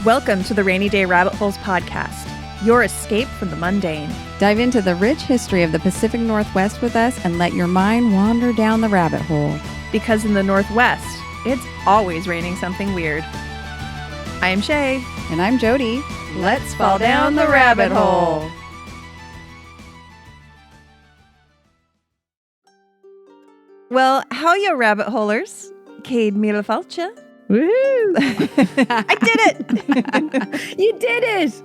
Welcome to the Rainy Day Rabbit Holes podcast, your escape from the mundane. Dive into the rich history of the Pacific Northwest with us and let your mind wander down the rabbit hole. Because in the Northwest, it's always raining something weird. I am Shay. And I'm Jody. Let's fall down the rabbit hole. Well, how ya rabbit holers? Cade mille falcha. Woohoo! I did it! You did it!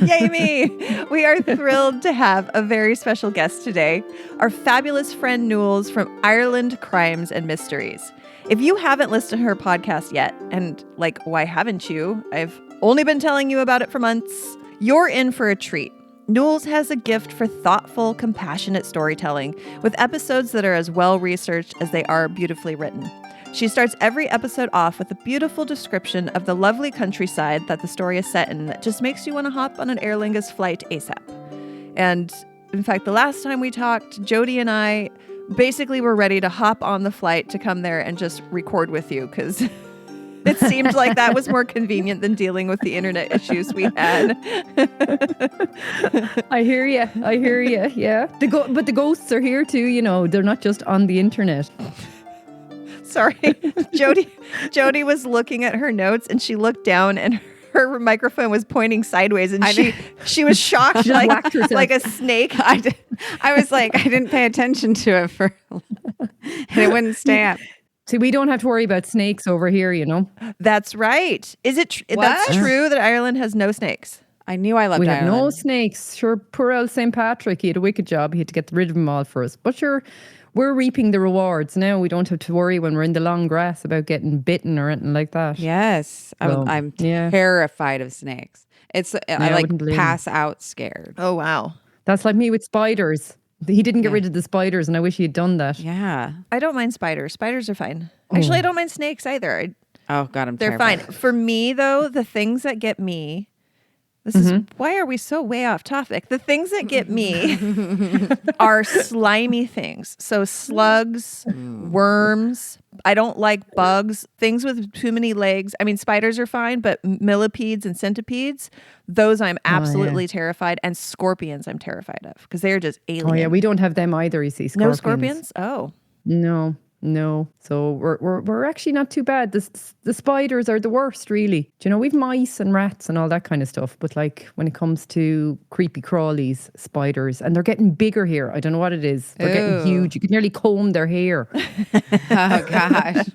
Yay me! We are thrilled to have a very special guest today, our fabulous friend Nules from Ireland Crimes and Mysteries. If you haven't listened to her podcast yet, and why haven't you? I've only been telling you about it for months. You're in for a treat. Nules has a gift for thoughtful, compassionate storytelling, with episodes that are as well researched as they are beautifully written. She starts every episode off with a beautiful description of the lovely countryside that the story is set in that just makes you want to hop on an Aer Lingus flight ASAP. And in fact, the last time we talked, Jody and I basically were ready to hop on the flight to come there and just record with you because it seemed like that was more convenient than dealing with the internet issues we had. I hear you. Yeah. But the ghosts are here too, you know. They're not just on the internet. Sorry. Jody was looking at her notes and she looked down and her microphone was pointing sideways and she was shocked like a snake. I was like, I didn't pay attention to it and it wouldn't stay up. See, we don't have to worry about snakes over here, you know. That's right. Is it that's true that Ireland has no snakes? I knew I loved Ireland. We have no snakes. Sure, poor old St. Patrick, he had a wicked job. He had to get rid of them all for us. But sure, we're reaping the rewards now. We don't have to worry when we're in the long grass about getting bitten or anything like that. Yes. I'm terrified of snakes. I pass out scared. Oh, wow. That's like me with spiders. He didn't get rid of the spiders and I wish he had done that. Yeah. I don't mind spiders. Spiders are fine. Actually, I don't mind snakes either. Oh, God, they're fine. For me, though, the things that get me... This is why are we so way off topic? The things that get me are slimy things. So slugs, worms. I don't like bugs, things with too many legs. I mean, spiders are fine, but millipedes and centipedes, those I'm absolutely terrified. And scorpions I'm terrified of because they're just alien. Oh yeah, we don't have them either, you see. Scorpions. No scorpions? Oh. No. So we're actually not too bad. The spiders are the worst, really. Do you know, we've mice and rats and all that kind of stuff. But like when it comes to creepy crawlies, spiders, and they're getting bigger here. I don't know what it is. They're getting huge. You can nearly comb their hair. Oh, gosh.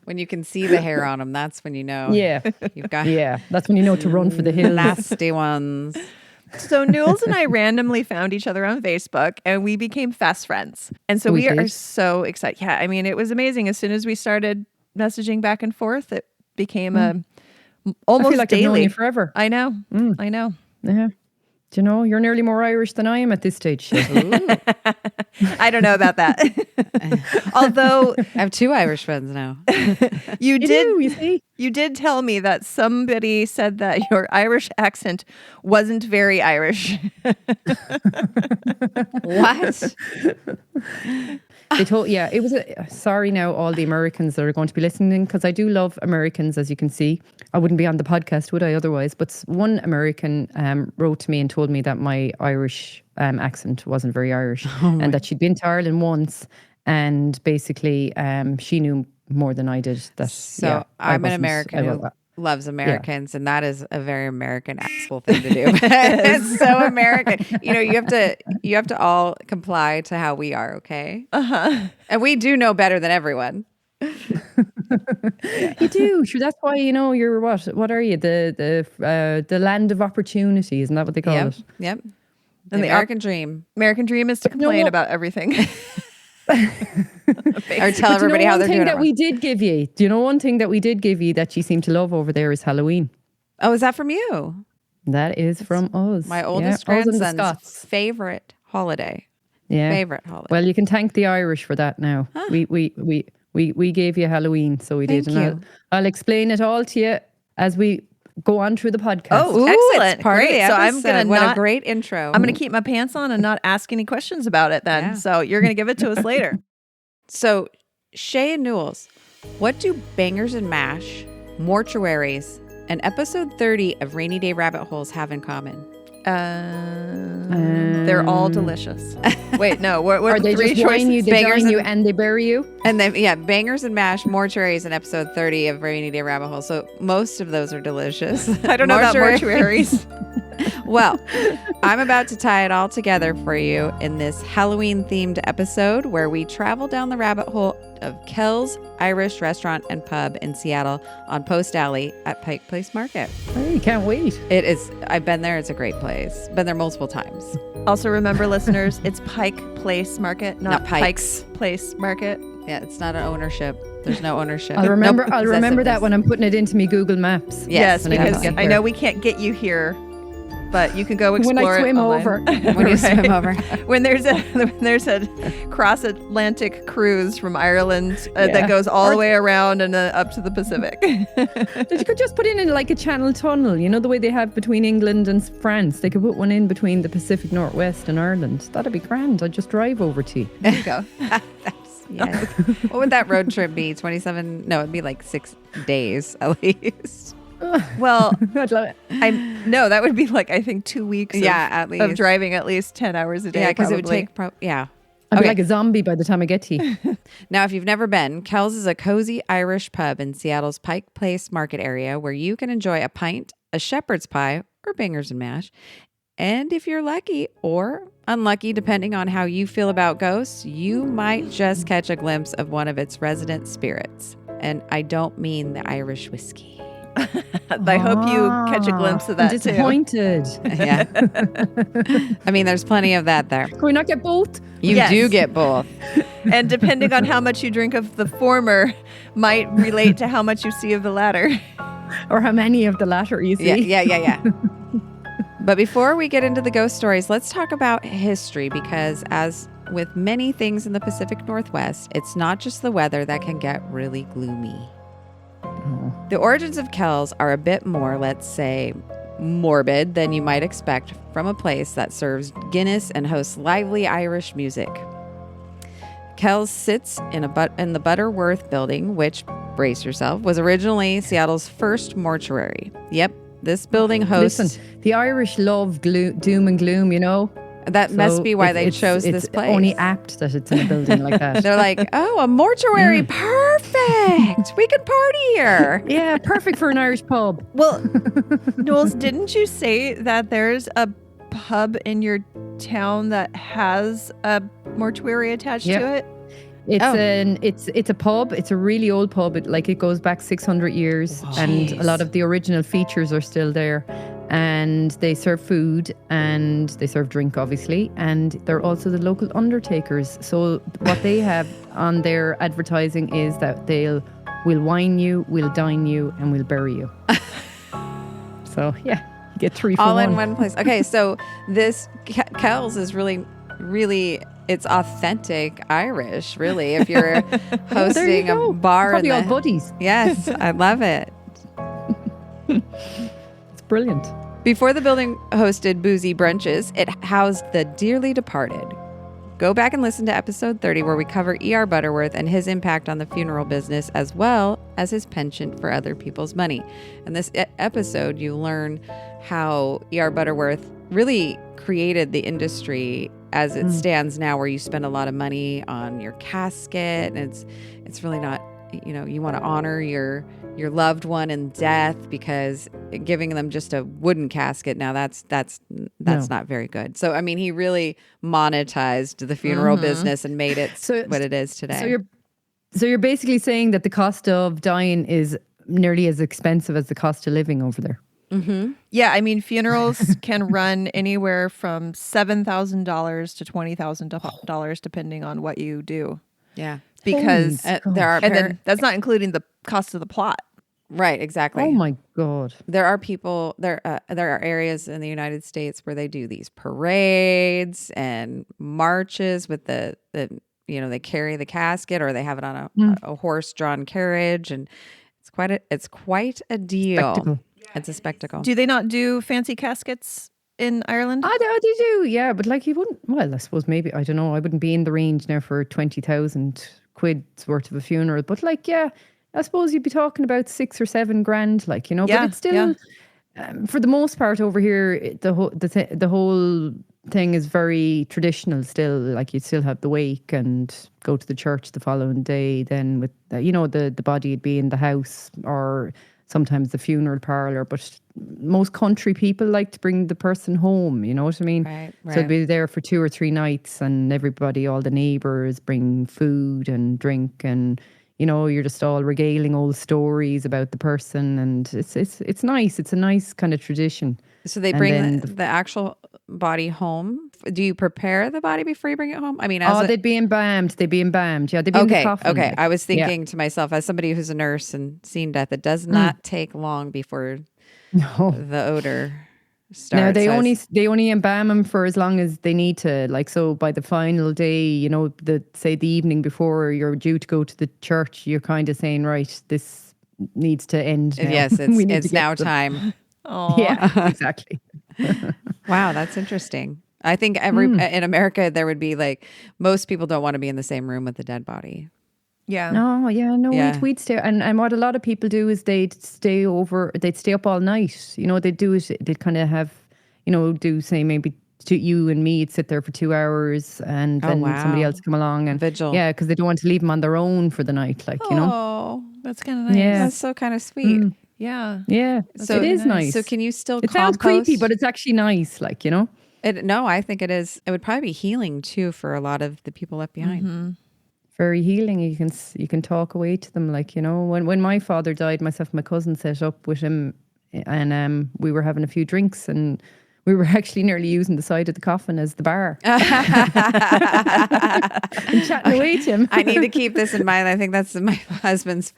When you can see the hair on them, that's when you know. Yeah. That's when you know to run for the hills. Nasty ones. So Nules and I randomly found each other on Facebook and we became fast friends. And so we are so excited. Yeah, I mean, it was amazing. As soon as we started messaging back and forth, it became almost I feel like daily. I've known you forever. I know. I know. Yeah. Do you know, you're nearly more Irish than I am at this stage. I don't know about that. Although I have two Irish friends now. You see? You did tell me that somebody said that your Irish accent wasn't very Irish. What? It was sorry now all the Americans that are going to be listening, because I do love Americans, as you can see. I wouldn't be on the podcast, would I, otherwise? But one American wrote to me and told me that my Irish accent wasn't very Irish and that she'd been to Ireland once and basically she knew more than I did. I'm an American who loves Americans, and that is a very American asshole thing to do. It's so American. You know, you have to all comply to how we are, okay? And we do know better than everyone. You do. Sure, that's why, you know, you're what are you? The land of opportunity, isn't that what they call it? Yep. And the American dream. American dream is to complain about everything. Or tell everybody how they're doing. Do you know one thing that we did give you that you seem to love over there is Halloween? Oh, is that from you? That is from us. My oldest grandson's favorite holiday. Yeah. Favorite holiday. Well, you can thank the Irish for that now. Huh. We gave you Halloween, so we did. And I'll explain it all to you as we go on through the podcast. Oh, excellent. Great. So I'm going to a great intro. I'm going to keep my pants on and not ask any questions about it then. Yeah. So you're going to give it to us later. So Shay and Nules, what do bangers and mash, mortuaries, and episode 30 of Rainy Day Rabbit Holes have in common? They're all delicious. Wait, no. What Are they three just wine you, choices? they dine you, and they bury you? And then, Bangers and Mash, Mortuary is in episode 30 of Rainy Day Rabbit Hole. So most of those are delicious. I don't know about mortuaries. Well, I'm about to tie it all together for you in this Halloween-themed episode where we travel down the rabbit hole of Kells Irish Restaurant and Pub in Seattle on Post Alley at Pike Place Market. Hey, can't wait. It is. I've been there. It's a great place. Been there multiple times. Also, remember, listeners, it's Pike Place Market, not Pike's Place Market. Yeah, it's not an ownership. There's no ownership. I'll remember. Nope, I'll remember that when I'm putting it into me Google Maps. Yes, because I know we can't get you here, but you can go explore when I swim over. When you swim over. When there's a cross-Atlantic cruise from Ireland that goes all the way around and up to the Pacific. You could just put in like a channel tunnel, you know, the way they have between England and France. They could put one in between the Pacific Northwest and Ireland. That'd be grand. I'd just drive over to you. There you go. Yes. What would that road trip be? 27? No, it'd be like 6 days at least. Well, I'd love it. No, that would be like, I think 2 weeks at least. of driving at least 10 hours a day. Yeah, because it would take, I'd be like a zombie by the time I get to you. Now, if you've never been, Kells is a cozy Irish pub in Seattle's Pike Place Market area where you can enjoy a pint, a shepherd's pie, or bangers and mash. And if you're lucky or unlucky, depending on how you feel about ghosts, you might just catch a glimpse of one of its resident spirits. And I don't mean the Irish whiskey. I hope you catch a glimpse of that, I'm disappointed. Yeah. I mean, there's plenty of that there. Can we not get both? You do get both. And depending on how much you drink of the former might relate to how much you see of the latter. Or how many of the latter you see. Yeah. But before we get into the ghost stories, let's talk about history, because as with many things in the Pacific Northwest, it's not just the weather that can get really gloomy. The origins of Kells are a bit more, let's say, morbid than you might expect from a place that serves Guinness and hosts lively Irish music. Kells sits in the Butterworth building, which, brace yourself, was originally Seattle's first mortuary. Yep, this building hosts... Listen, the Irish love doom and gloom, you know? That must be why they chose this place. It's only apt that it's in a building like that. They're like, oh, a mortuary, perfect. We can party here. Yeah, perfect for an Irish pub. Well, Nules, didn't you say that there's a pub in your town that has a mortuary attached to it? It's a pub. It's a really old pub. It goes back 600 years, and a lot of the original features are still there. And they serve food and they serve drink, obviously. And they're also the local undertakers. So what they have on their advertising is that we'll wine you, we'll dine you, and we'll bury you. So yeah, you get 3 for all 1. in one place. Okay, so this Kells is really, really, it's authentic Irish, really. If you're hosting a bar, probably all buddies. Yes, I love it. It's brilliant. Before the building hosted boozy brunches, it housed the dearly departed. Go back and listen to episode 30 where we cover E.R. Butterworth and his impact on the funeral business, as well as his penchant for other people's money. In this episode, you learn how E.R. Butterworth really created the industry as it stands now, where you spend a lot of money on your casket, and it's really not, you want to honor your loved one in death, because giving them just a wooden casket now, that's not very good. So I mean, he really monetized the funeral business and made it what it is today. So you're basically saying that the cost of dying is nearly as expensive as the cost of living over there. Mm-hmm. Yeah, I mean, funerals can run anywhere from $7,000 to $20,000 depending on what you do. Yeah, because there are, and then that's not including the cost of the plot. Right, exactly. Oh my God. There are people, there are areas in the United States where they do these parades and marches with the they carry the casket, or they have it on a horse-drawn carriage, and it's quite a deal. Spectacle. It's a spectacle. Do they not do fancy caskets in Ireland? They do, yeah. But you wouldn't, well, I suppose maybe, I don't know, I wouldn't be in the range now for 20,000 quid's worth of a funeral. But I suppose you'd be talking about 6 or 7 grand, like, you know, Yeah, but it's still, for the most part over here, the whole thing is very traditional still. Like, you'd still have the wake and go to the church the following day. Then with, you know, the body would be in the house or sometimes the funeral parlour. But most country people like to bring the person home, you know what I mean? Right. So they'd be there for 2 or 3 nights, and everybody, all the neighbours bring food and drink, and you know, you're just all regaling old stories about the person, and it's nice. It's a nice kind of tradition. So they bring the actual body home. Do you prepare the body before you bring it home? I mean, they'd be embalmed. Yeah, they'd be in the coffin. Okay. I was thinking to myself, as somebody who's a nurse and seen death, it does not take long before the odor starts. No, they only embalm them for as long as they need to. Like, so by the final day, you know, say the evening before you're due to go to the church, you're kind of saying, right, this needs to end now. Yes, it's now time. Oh, yeah, exactly. Wow, that's interesting. I think in America there would be like, most people don't want to be in the same room with the dead body. yeah. No, we'd stay. And what a lot of people do is they'd stay up all night. You know, they'd kind of have, you know, say maybe you and me, would sit there for 2 hours, and then somebody else come along and vigil. Yeah, because they don't want to leave them on their own for the night, like, you know. Oh, that's kind of nice. Yeah. That's so kind of sweet. Yeah. Yeah, So it is nice. So can you still It sounds creepy, but it's actually nice, like, you know. No, I think it is. It would probably be healing too for a lot of the people left behind. Very healing. You can talk away to them, like, you know. When my father died, myself and my cousin set up with him, and we were having a few drinks, and we were actually nearly using the side of the coffin as the bar. And chatting away to him. I need to keep this in mind. I think that's my husband's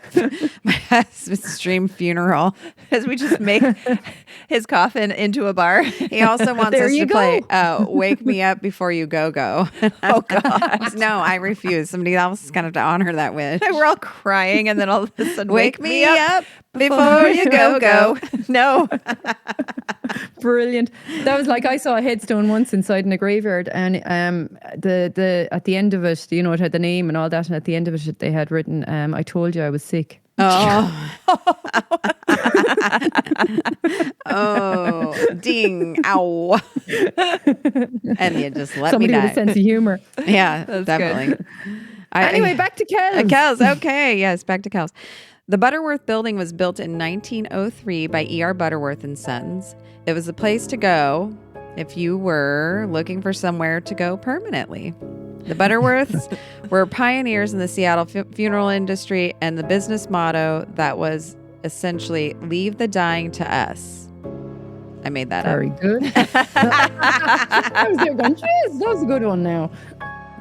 dream funeral. As we just make his coffin into a bar. He also wants us to play Wake Me Up Before You Go Go. Oh, God. No, I refuse. Somebody else is going to have to honor that wish. We're all crying, and then all of a sudden, Wake me up before you go. No. Brilliant. That was like, I saw a headstone once inside in a graveyard, and the at the end of it, you know, it had the name and all that, and at the end of it they had written, I told you I was sick. Oh. Oh, ding, ow. And you just let Somebody me die. with a sense of humor. Yeah, That's definitely. Anyway, back to Kells. Kells, okay. Yes, back to Kells. The Butterworth building was built in 1903 by E.R. Butterworth and Sons. It was a place to go if you were looking for somewhere to go permanently. The Butterworths were pioneers in the Seattle funeral industry, and the business motto that was essentially "Leave the dying to us." I made that Very up. good. I was there going, jeez, that was a good one now.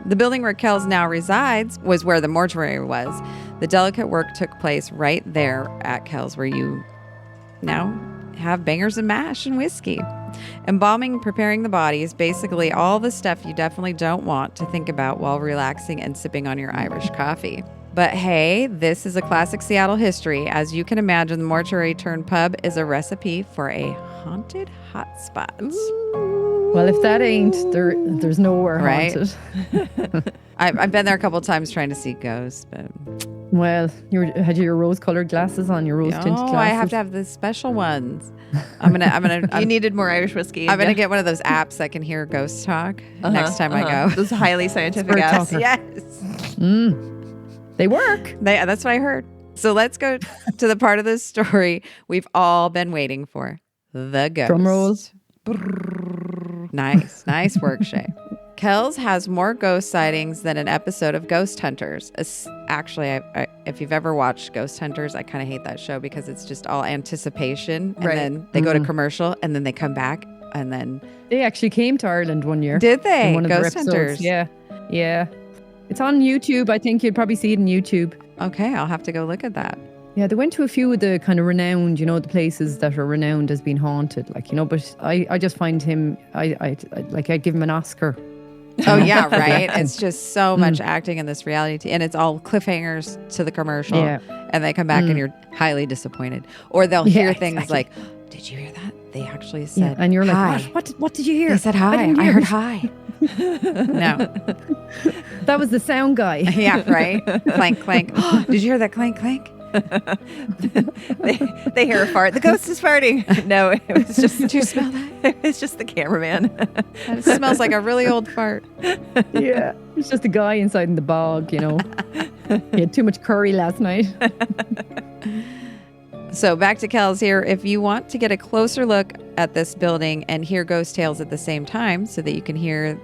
The building where Kells now resides was where the mortuary was. The delicate work took place right there at Kells, where you now have bangers and mash and whiskey. Embalming, preparing the body is basically all the stuff you definitely don't want to think about while relaxing and sipping on your Irish coffee. But hey, this is a classic Seattle history. As you can imagine, the mortuary turned pub is a recipe for a haunted hotspot. Well, if that ain't, there's nowhere haunted. I've been there a couple of times trying to see ghosts, but... Well, had your rose-colored glasses on, your rose-tinted glasses? Oh, I have to have the special ones. I'm gonna. You needed more Irish whiskey. I'm gonna get one of those apps that can hear ghosts talk next time I go. Those highly scientific apps. Yes. They work. That's what I heard. So let's go to the part of the story we've all been waiting for. The ghost. Drum rolls. Nice work, Shay. Kells has more ghost sightings than an episode of Ghost Hunters. Actually, if you've ever watched Ghost Hunters, I kind of hate that show because it's just all anticipation. And then they go to commercial and then they come back and then... They actually came to Ireland one year. Did they? In one of Ghost their Hunters. Yeah. It's on YouTube. I think you'd probably see it on YouTube. Okay, I'll have to go look at that. Yeah, they went to a few of the kind of renowned, the places that are renowned as being haunted, but I just find him, I'd give him an Oscar. Oh, yeah, right? It's just so much acting in this reality. And it's all cliffhangers to the commercial. Yeah. And they come back and you're highly disappointed. Or they'll hear things like, did you hear that? They actually said and you're hi. Like, what did you hear? They said hi. I heard hi. No. That was the sound guy. Yeah, right? Clank, clank. Did you hear that clank, clank? they hear a fart. The ghost is farting. No, it was just. Did you smell that? It was just the cameraman. It smells like a really old fart. Yeah, it's just a guy inside in the bog, you know. He had too much curry last night. So back to Kells here. If you want to get a closer look at this building and hear ghost tales at the same time so that you can hear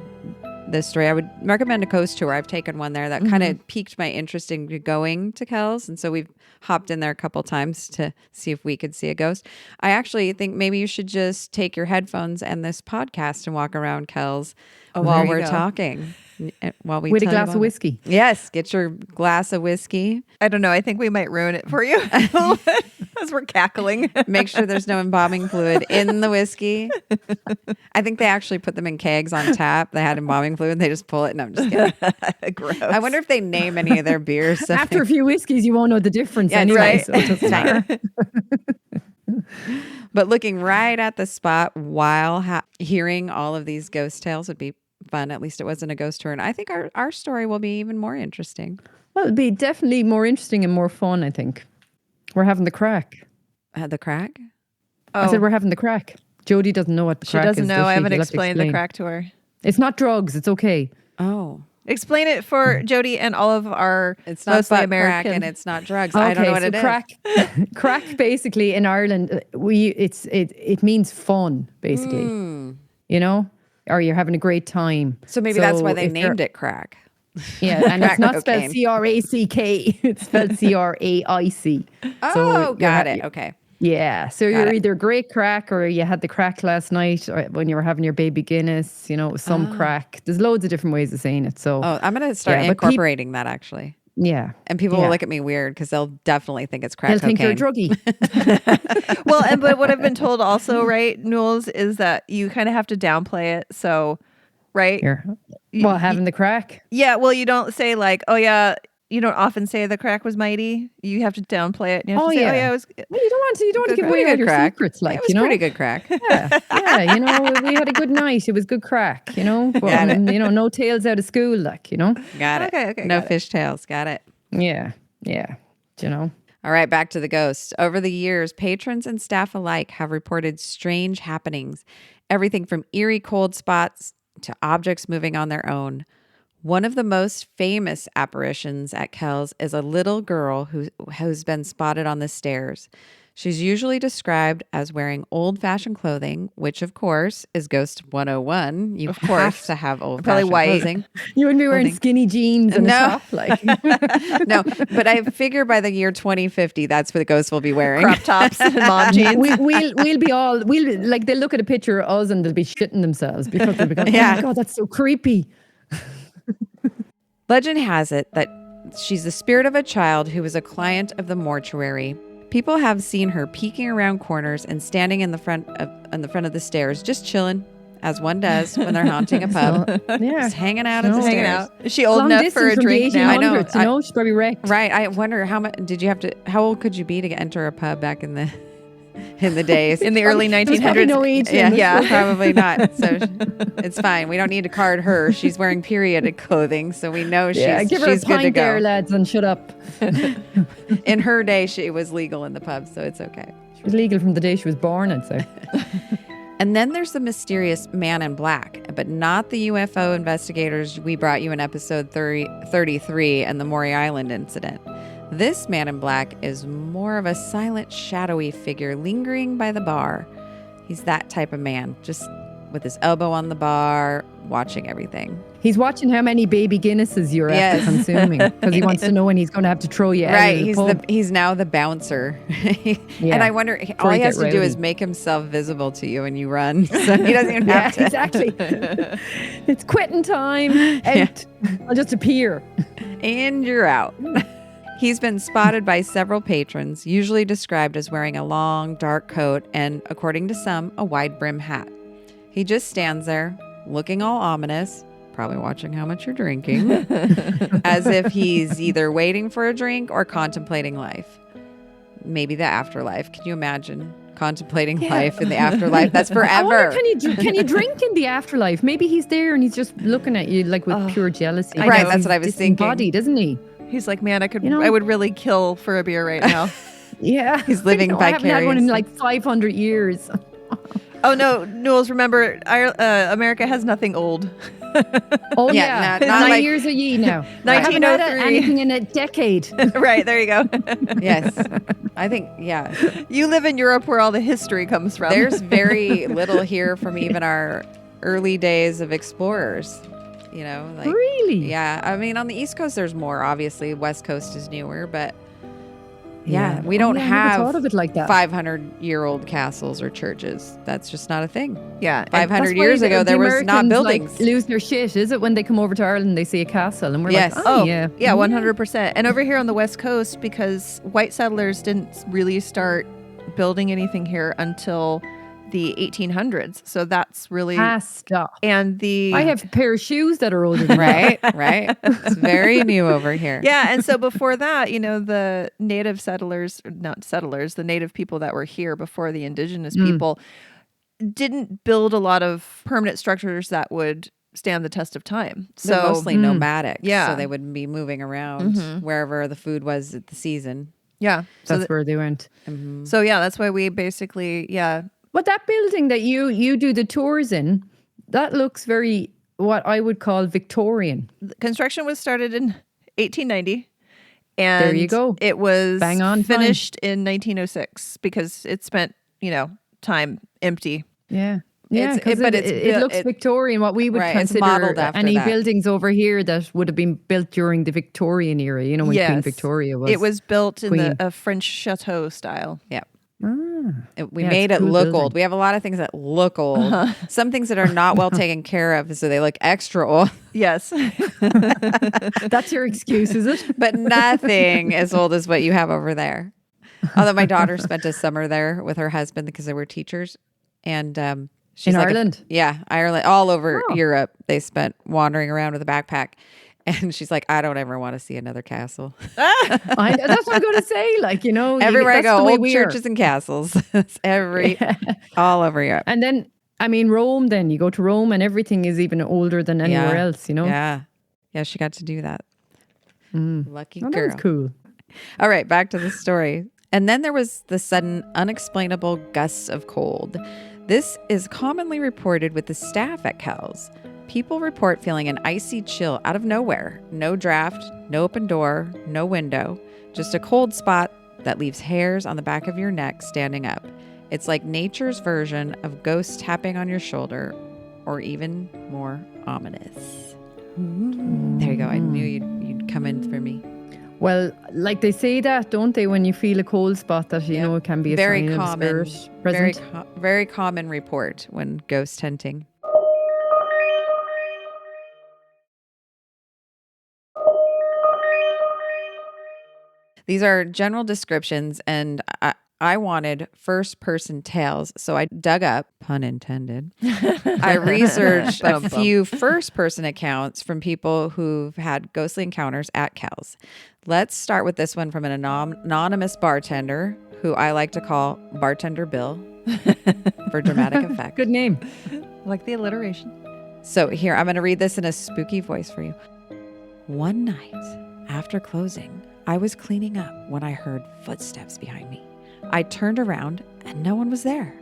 this story, I would recommend a ghost tour. I've taken one there that kind of piqued my interest in going to Kells. And so we've hopped in there a couple times to see if we could see a ghost. I actually think maybe you should just take your headphones and this podcast and walk around Kells while we're talking. While we with a glass of whiskey. Yes, get your glass of whiskey. I don't know. I think we might ruin it for you as we're cackling. Make sure there's no embalming fluid in the whiskey. I think they actually put them in kegs on tap. They had embalming fluid. They just pull it. And I'm just kidding. Gross. I wonder if they name any of their beers. So After a few whiskeys, you won't know the difference anyway. Right. So it doesn't matter. But looking right at the spot while hearing all of these ghost tales would be fun. At least it wasn't a ghost tour. And I think our story will be even more interesting. Well, it'll be definitely more interesting and more fun, I think. We're having the crack. The crack? Oh. I said we're having the crack. Jody doesn't know what the crack is. She doesn't know. I haven't You'll have to explained the crack to her. It's not drugs. It's okay. Oh. Explain it for Jody and all of our It's not mostly butt American. crack and it's not drugs. Okay, I don't know what so it is. Crack basically in Ireland, it means fun, basically. You know? Or you're having a great time. So maybe that's why they named it crack. Yeah, and it's not spelled cocaine. C-R-A-C-K. It's spelled C-R-A-I-C. Oh, got it. Okay. Yeah, so Got you're it. either great crack or you had the crack last night or when you were having your baby Guinness, you know, some crack. There's loads of different ways of saying it. So I'm going to start incorporating that actually. Yeah. And people will look at me weird because they'll definitely think it's crack They'll cocaine. think you're a druggie. Well, but what I've been told also, right, Nules, is that you kind of have to downplay it. So, right? Having the crack? Yeah, well, you don't say like, oh yeah, you don't often say the crack was mighty. You have to downplay it. You have to say, oh yeah, it was. Well, you don't want to give away Pretty all good your crack. secrets, like, It was you know. pretty good crack. Yeah, you know, we had a good night. It was good crack, you know. But, you know, no tails out of school, like, you know. Got it. Okay, no got it. fishtails. Got it. Yeah. Do you know. All right, back to the ghosts. Over the years, patrons and staff alike have reported strange happenings, everything from eerie cold spots to objects moving on their own. One of the most famous apparitions at Kells is a little girl who's been spotted on the stairs. She's usually described as wearing old-fashioned clothing, which, of course, is Ghost 101. You have to have old-fashioned clothing. You wouldn't be wearing skinny jeans and a top, like. No, but I figure by the year 2050, that's what the ghosts will be wearing. Crop tops and mom jeans. They'll look at a picture of us and they'll be shitting themselves because they'll be going, oh my God, that's so creepy. Legend has it that she's the spirit of a child who was a client of the mortuary. People have seen her peeking around corners and standing in the front of the stairs, just chilling, as one does when they're haunting a pub. Just hanging out at the stairs. Is she old enough for a drink now? I know. You know, she's probably wrecked. Right. I wonder how old could you be to enter a pub back in the days? In the early 1900s. Probably no age Yeah, probably not. So it's fine. We don't need to card her. She's wearing period clothing, so we know she's give her she's a good to pint go. there, lads, and shut up. In her day, she was legal in the pub, so it's okay. She was legal from the day she was born, I'd say. And then there's the mysterious man in black, but not the UFO investigators we brought you in episode 33 and the Maury Island incident. This man in black is more of a silent, shadowy figure lingering by the bar. He's that type of man, just with his elbow on the bar, watching everying. He's watching how many baby Guinnesses you're after consuming because he wants to know when he's going to have to throw you out. Right, he's now the bouncer. And I wonder, all he has to do is make himself visible to you and you run. So he doesn't even have to. Exactly. It's quitting time. Out. I'll just appear. And you're out. He's been spotted by several patrons, usually described as wearing a long, dark coat and, according to some, a wide brim hat. He just stands there, looking all ominous, probably watching how much you're drinking, as if he's either waiting for a drink or contemplating life. Maybe the afterlife. Can you imagine contemplating life in the afterlife? That's forever. Can you drink in the afterlife? Maybe he's there and he's just looking at you like with pure jealousy. Right, that's what I was thinking. Disembodied, isn't he? He's like, man, I would really kill for a beer right now. Yeah. He's living I haven't had one in vicariously. like 500 years. Oh no, Nules, remember, America has nothing old. Oh Yeah, yeah. not 9 like- years a ye now. I haven't had 1903. anything in a decade. Right, there you go. Yes. I think, yeah. You live in Europe where all the history comes from. There's very little here from even our early days of explorers. You know, like Really? yeah. I mean, on the East Coast, there's more. Obviously, West Coast is newer, but yeah, we don't I never have thought of it like that. 500-year-old castles or churches. That's just not a thing. Yeah. and 500 That's why years ago, the there was not Americans, buildings. Like, lose their shit, is it? When they come over to Ireland, they see a castle, and we're Yes. like, oh, yeah. Yeah, 100%. And over here on the West Coast, because white settlers didn't really start building anything here until the 1800s. So that's really... Stop. And the... I have a pair of shoes that are older than Right, right. It's very new over here. Yeah, and so before that, the native settlers, not settlers, the native people that were here before the indigenous people didn't build a lot of permanent structures that would stand the test of time. They're So mostly nomadic. Yeah. So they would be moving around wherever the food was at the season. yeah, so That's where they went. so yeah, that's why we basically But that building that you do the tours in, that looks very, what I would call Victorian. construction was started in 1890. And There you go. It was Bang on time. finished in 1906 because it spent, time empty. Yeah. Yeah, It's- because but it it's looks Victorian, what we would Right, it's consider modeled after any that. buildings over here that would have been built during the Victorian era, when Queen Yes. Victoria was. It was built in queen. a French chateau style. Yeah. We Yeah, made it's it a cool look building. old. We have a lot of things that look old. Some things that are not well taken care of, so they look extra old. Yes. That's your excuse, is it? But nothing as old as what you have over there. Although my daughter spent a summer there with her husband because they were teachers. And she's In like Ireland? Yeah, Ireland. All over Oh. Europe. They spent wandering around with a backpack. And she's like, I don't ever want to see another castle. That's what I'm going to say. Everywhere I that's the go, way old we are. churches and castles. It's all over Europe. And then, Rome, then you go to Rome and everything is even older than anywhere else, Yeah. Yeah, she got to do that. Lucky Oh, girl. that's cool. All right, back to the story. And then there was the sudden, unexplainable gusts of cold. This is commonly reported with the staff at Kells. People report feeling an icy chill out of nowhere. No draft, no open door, no window. Just a cold spot that leaves hairs on the back of your neck standing up. It's like nature's version of ghosts tapping on your shoulder, or even more ominous. There you go. I knew you'd come in for me. Well, like they say that, don't they, when you feel a cold spot that, it can be a Very sign common, of spirit present. very common report when ghost hunting. These are general descriptions, and I wanted first-person tales, so I dug up, pun intended. I researched a few first-person accounts from people who've had ghostly encounters at Kells. Let's start with this one from an anonymous bartender, who I like to call Bartender Bill, for dramatic effect. Good name. Like the alliteration. So here, I'm going to read this in a spooky voice for you. One night, after closing, I was cleaning up when I heard footsteps behind me. I turned around and no one was there.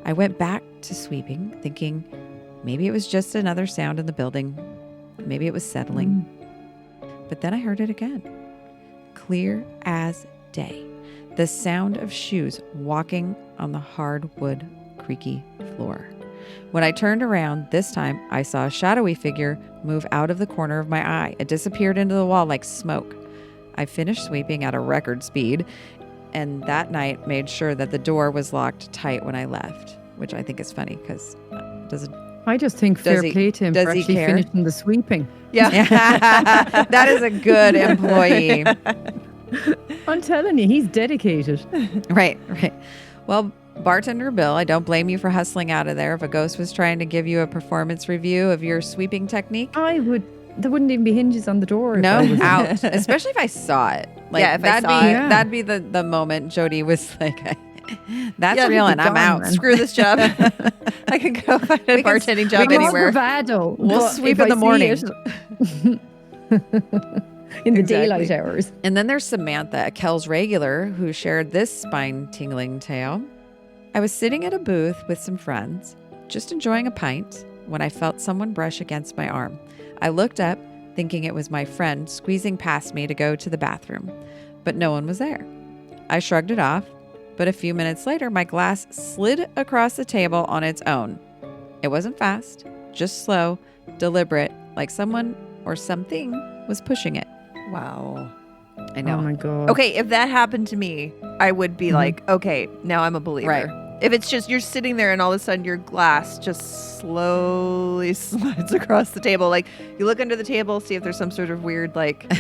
I went back to sweeping, thinking maybe it was just another sound in the building. Maybe it was settling. But then I heard it again. Clear as day. The sound of shoes walking on the hardwood, creaky floor. When I turned around this time, I saw a shadowy figure move out of the corner of my eye. It disappeared into the wall like smoke. I finished sweeping at a record speed, and that night made sure that the door was locked tight when I left, which I think is funny because I just think fair play to him for actually finishing the sweeping. Yeah. That is a good employee. I'm telling you, he's dedicated. Right. Well, Bartender Bill, I don't blame you for hustling out of there. If a ghost was trying to give you a performance review of your sweeping technique, there wouldn't even be hinges on the door. No, out. Especially if I saw it. Like, if I saw it. That'd be the moment Jody was like, that's real and I'm out. Man. Screw this job. I can go find a bartending job More anywhere. bravado. We'll But sweep if in the I morning. see in the daylight hours. And then there's Samantha, a Kells regular, who shared this spine-tingling tale. I was sitting at a booth with some friends, just enjoying a pint, when I felt someone brush against my arm. I looked up, thinking it was my friend squeezing past me to go to the bathroom, but no one was there. I shrugged it off, but a few minutes later, my glass slid across the table on its own. It wasn't fast, just slow, deliberate, like someone or something was pushing it. Wow. I know. Oh my God. Okay, if that happened to me, I would be like, okay, now I'm a believer. Right. If it's just you're sitting there and all of a sudden your glass just slowly slides across the table, like you look under the table, see if there's some sort of weird like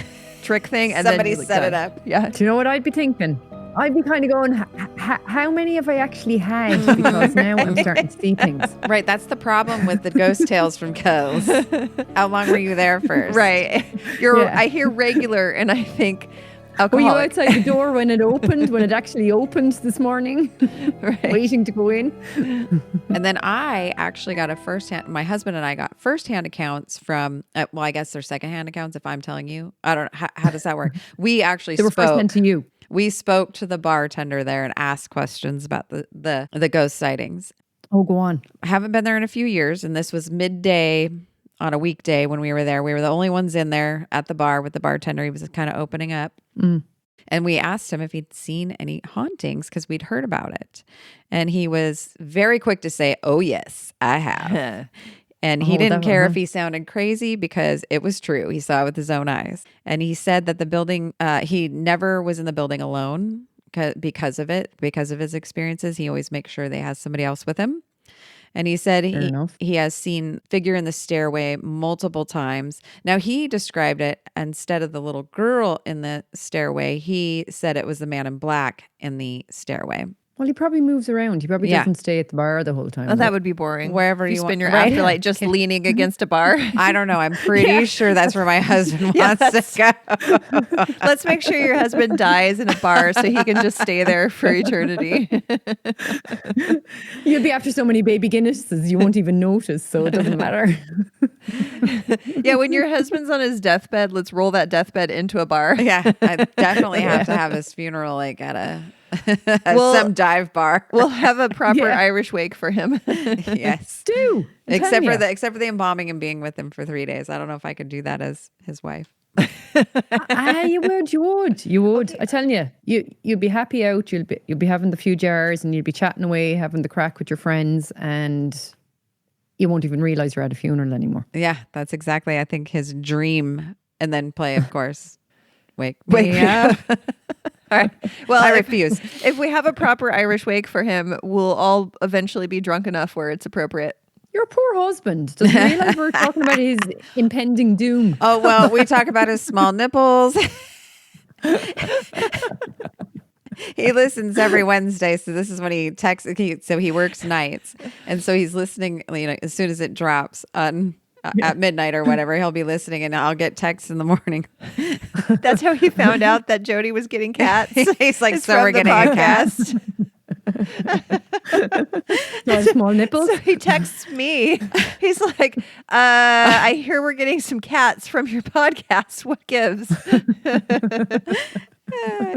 trick thing, and Somebody then set it up. Yeah. Do you know what I'd be thinking? I'd be kind of going, how many have I actually had? Because now I'm starting to see things. Right, that's the problem with the ghost tales from Kells. How long were you there first? Right. I hear regular and I think Were alcoholic. you outside the door when it opened, when it actually opened this morning, Right. waiting to go in? And then I actually got my husband and I got firsthand accounts from, well, I guess they're secondhand accounts if I'm telling you. I don't know. How does that work? We actually They were firsthand to you. We spoke to the bartender there and asked questions about the ghost sightings. Oh, go on. I haven't been there in a few years, and this was midday on a weekday when we were there. We were the only ones in there at the bar with the bartender. He was kind of opening up. And we asked him if he'd seen any hauntings because we'd heard about it. And he was very quick to say, oh, yes, I have. And he didn't care if he sounded crazy because it was true. He saw it with his own eyes. And he said that the building, he never was in the building alone because of it, because of his experiences. He always makes sure they has somebody else with him. And he said he has seen figure in the stairway multiple times. Now, he described it, instead of the little girl in the stairway, he said it was the man in black in the stairway. Well, he probably moves around. He probably doesn't stay at the bar the whole time. Oh, that would be boring. Wherever you you spend want. your Right. afterlife just leaning against a bar. I don't know. I'm pretty sure that's where my husband wants to go. Let's make sure your husband dies in a bar so he can just stay there for eternity. You'll be after so many baby Guinnesses, you won't even notice, so it doesn't matter. Yeah, when your husband's on his deathbed, let's roll that deathbed into a bar. Yeah, I definitely have to have his funeral like at some dive bar. We'll have a proper Irish wake for him. Yes. Do. Except for the embalming and being with him for 3 days. I don't know if I could do that as his wife. You would. I tell you, you'll be happy out. You'll be having the few jars and you'll be chatting away, having the crack with your friends, and you won't even realize you're at a funeral anymore. Yeah, that's exactly, I think, his dream. And then play, of course, wake me up. All right. Well, I refuse. If we have a proper Irish wake for him, we'll all eventually be drunk enough where it's appropriate. Your poor husband doesn't realize we're talking about his impending doom. Oh, well, we talk about his small nipples. He listens every Wednesday, so this is when he texts. So he works nights, and so he's listening. As soon as it drops on at midnight or whatever, he'll be listening, and I'll get texts in the morning. That's how he found out that Jody was getting cats. He's like, It's so from we're the getting a cat. Small nipples. So he texts me. He's like, I hear we're getting some cats from your podcast. What gives?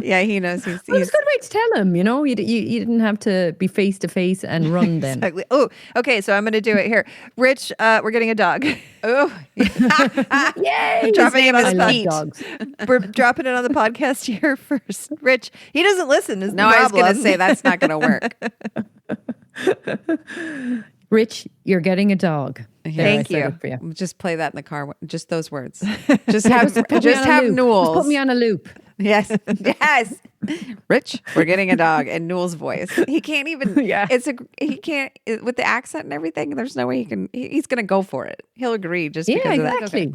Yeah, he knows. He's It's a good way to tell him, you didn't have to be face to face and run then. Exactly. Oh, okay. So I'm going to do it here. Rich, we're getting a dog. Oh, Yay! Dropping it on I the love Pete. dogs. We're dropping it on the podcast here first. Rich, he doesn't listen. Is no, the I was going to problem. say that's not going to work. Rich, you're getting a dog. Thank you. For you. Just play that in the car. Just those words. Just have Put me on a loop. Nules. Just put me on a loop. Yes. Yes. Rich, we're getting a dog in Nules' voice. He can't even, Yeah. he can't, with the accent and everything, there's no way he's going to go for it. He'll agree just because of that. Exactly.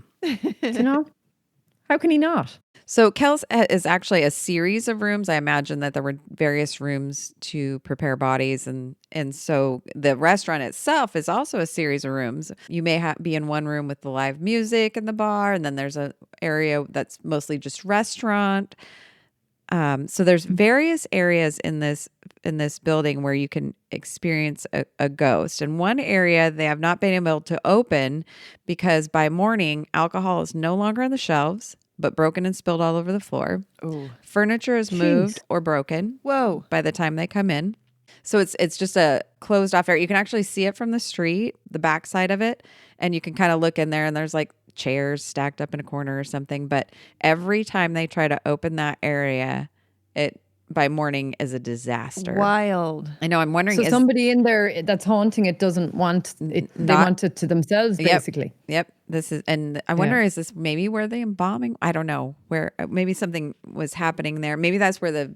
How can he not? So Kells is actually a series of rooms. I imagine that there were various rooms to prepare bodies. And so the restaurant itself is also a series of rooms. You may be in one room with the live music and the bar, and then there's an area that's mostly just restaurant. So there's various areas in this building where you can experience a ghost. And one area they have not been able to open because by morning, alcohol is no longer on the shelves. but broken and spilled all over the floor. Ooh. Furniture is moved or broken. Whoa. By the time they come in. So it's just a closed off area. You can actually see it from the street, the backside of it, and you can kind of look in there and there's like chairs stacked up in a corner or something. But every time they try to open that area, it by morning is a disaster. Wild. I know. I'm wondering. So somebody in there that's haunting it doesn't want it. They want it to themselves, basically. Yep. This is, and I wonder, is this maybe where the embalming? I don't know. Where maybe something was happening there. Maybe that's where the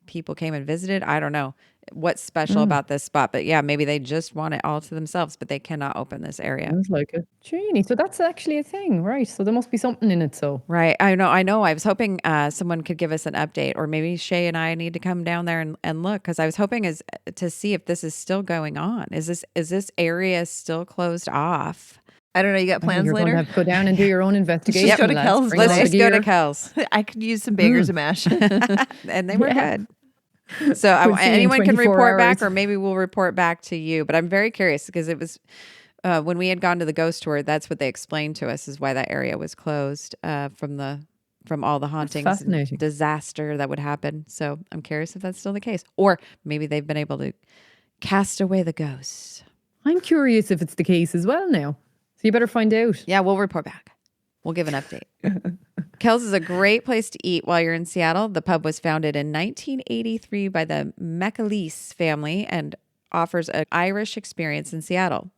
people came and visited. I don't know what's special about this spot, but yeah, maybe they just want it all to themselves, but they cannot open this area. Sounds like it. Genie. So that's actually a thing, right? So there must be something in it. So right, I know. I was hoping someone could give us an update, or maybe Shay and I need to come down there and look, because I was hoping to see if this is still going on. Is this area still closed off? I don't know. You got plans you're later? Going to have to go down and do your own investigation. Just go to Kells. Let's just go to Kells. I could use some bagers and mash. And they were good. So anyone can report back, or maybe we'll report back to you. But I'm very curious, because it was when we had gone to the ghost tour, that's what they explained to us, is why that area was closed from all the hauntings and disaster that would happen. So I'm curious if that's still the case, or maybe they've been able to cast away the ghosts. I'm curious if it's the case as well now. So you better find out. Yeah, we'll report back. We'll give an update. Kells is a great place to eat while you're in Seattle. The pub was founded in 1983 by the McAleese family and offers an Irish experience in Seattle.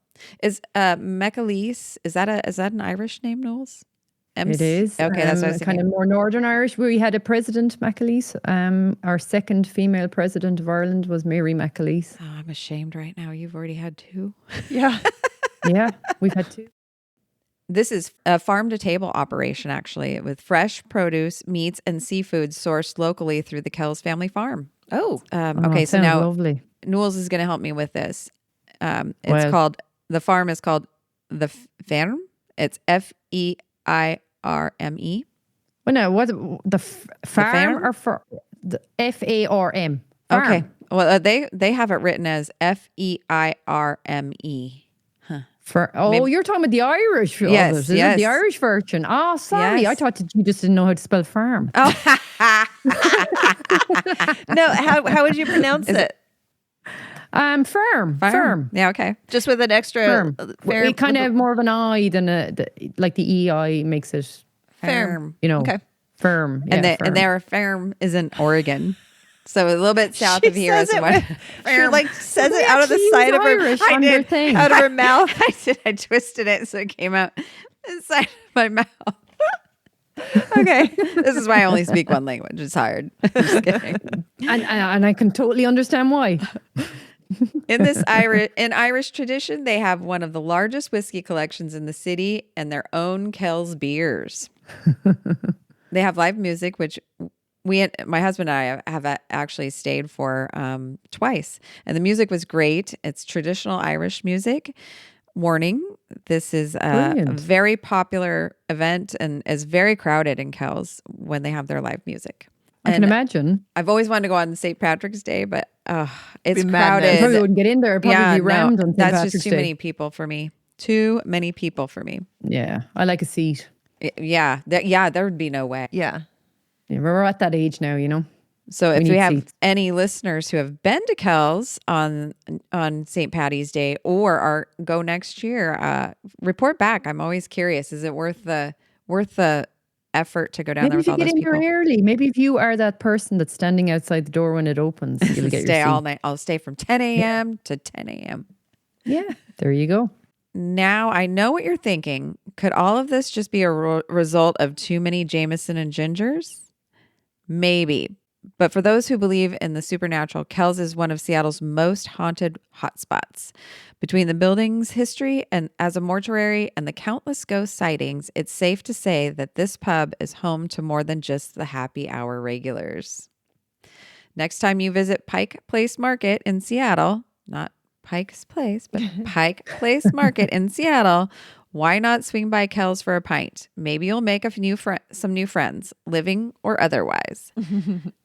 Is McAleese, is that an Irish name, Nules? It is. Okay, that's what I was thinking. Kind of more Northern Irish. We had a president, McAleese. Our second female president of Ireland was Mary McAleese. Oh, I'm ashamed right now. You've already had two. Yeah. Yeah, we've had two. This is a farm-to-table operation, actually, with fresh produce, meats, and seafoods sourced locally through the Kells family farm. Okay, so now lovely. Nules is going to help me with this. The farm is called the Farm. It's Feirme. Well, no, what the farm or the FARM? Farm. Okay, well they have it written as FEIRME. You're talking about the Irish of yes, it, is it? The Irish version. Oh, sorry. Yes. I thought that you just didn't know how to spell farm. Oh. No, how would you pronounce it? Firm. Yeah, okay. Just with an extra firm. It kind of more of an I than like the EI makes it firm. You know, okay. Firm. And yeah, and their farm is in Oregon. So a little bit south of here. She says it out of the side of her thing. Out of her mouth. I twisted it so it came out inside of my mouth. Okay. This is why I only speak one language. It's hard. I'm just kidding. And I can totally understand why. In Irish tradition, they have one of the largest whiskey collections in the city and their own Kells beers. They have live music, which my husband and I have actually stayed for twice. And the music was great. It's traditional Irish music. Warning, this is a very popular event and is very crowded in Kells when they have their live music. I can imagine. I've always wanted to go on St. Patrick's Day, but it's crowded. I probably wouldn't get in there. I'd probably be rammed on St. That's Patrick's just too Day. many people for me. Too many people for me. Yeah, I like a seat. There would be no way. Yeah. We're at that age now, you know. So if we have any listeners who have been to Kells on St. Patty's Day or go next year, report back. I'm always curious. Is it worth the effort to go down there with all those people? Maybe if you get in here early. Maybe if you are that person that's standing outside the door when it opens, you'll get stay your seat. all night. I'll stay from 10 a.m. to 10 a.m. Yeah, there you go. Now I know what you're thinking. Could all of this just be a result of too many Jameson and Gingers? Maybe. But for those who believe in the supernatural, Kells is one of Seattle's most haunted hotspots. Between the building's history and as a mortuary and the countless ghost sightings, it's safe to say that this pub is home to more than just the happy hour regulars. Next time you visit Pike Place Market in Seattle, not Pike's Place, but Pike Place Market in Seattle, why not swing by Kells for a pint? Maybe you'll make some new friends, living or otherwise.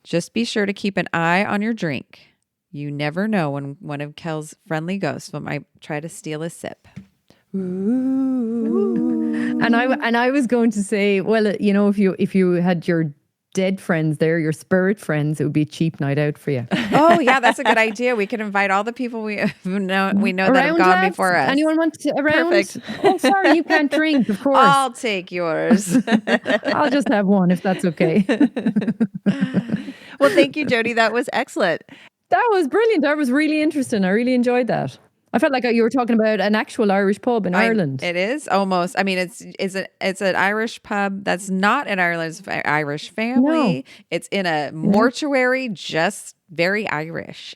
Just be sure to keep an eye on your drink. You never know when one of Kells' friendly ghosts might try to steal a sip. Ooh. And I was going to say, well, you know, if you had your dead friends there, your spirit friends, it would be a cheap night out for you. Oh yeah, that's a good idea. We could invite all the people we know that have gone lads? before us. Anyone want to around? Perfect. Oh, sorry, you can't drink, of course. I'll take yours. I'll just have one if that's okay. Well, thank you, Jody. That was excellent. That was brilliant. That was really interesting. I really enjoyed that. I felt like you were talking about an actual Irish pub in Ireland. It is almost. I mean, it's an Irish pub that's not in Ireland's Irish family. No. It's in a mortuary, just very Irish.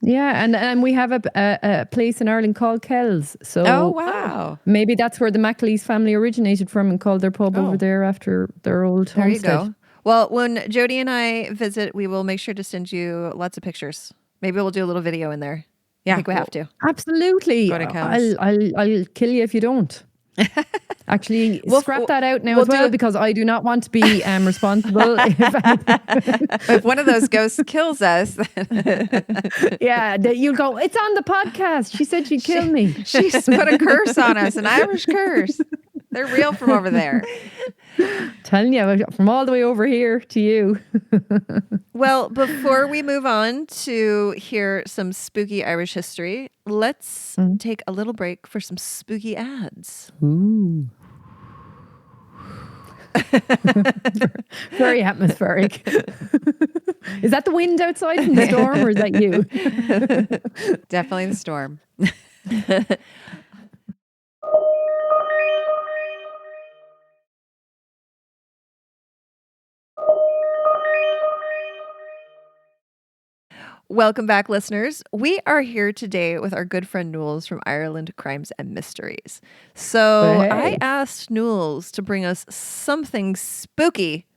Yeah, and we have a place in Ireland called Kells. So oh wow, maybe that's where the McAleese family originated from and called their pub over there after their old homestead. There you go. Well, when Jody and I visit, we will make sure to send you lots of pictures. Maybe we'll do a little video in there. Yeah, I think we have to. Absolutely. Go to Kells. I'll kill you if you don't. Actually, scrap that out now we'll as well, because I do not want to be responsible. If one of those ghosts kills us, Yeah, you'll go, it's on the podcast. She said she'd kill me. she's put a curse on us, an Irish curse. They're real from over there. Telling you, from all the way over here to you. Well, before we move on to hear some spooky Irish history, let's take a little break for some spooky ads. Ooh. Very atmospheric. Is that the wind outside from the storm, or is that you? Definitely the storm. Welcome back, listeners. We are here today with our good friend Nules from Ireland Crimes and Mysteries. So Hey. I asked Nules to bring us something spooky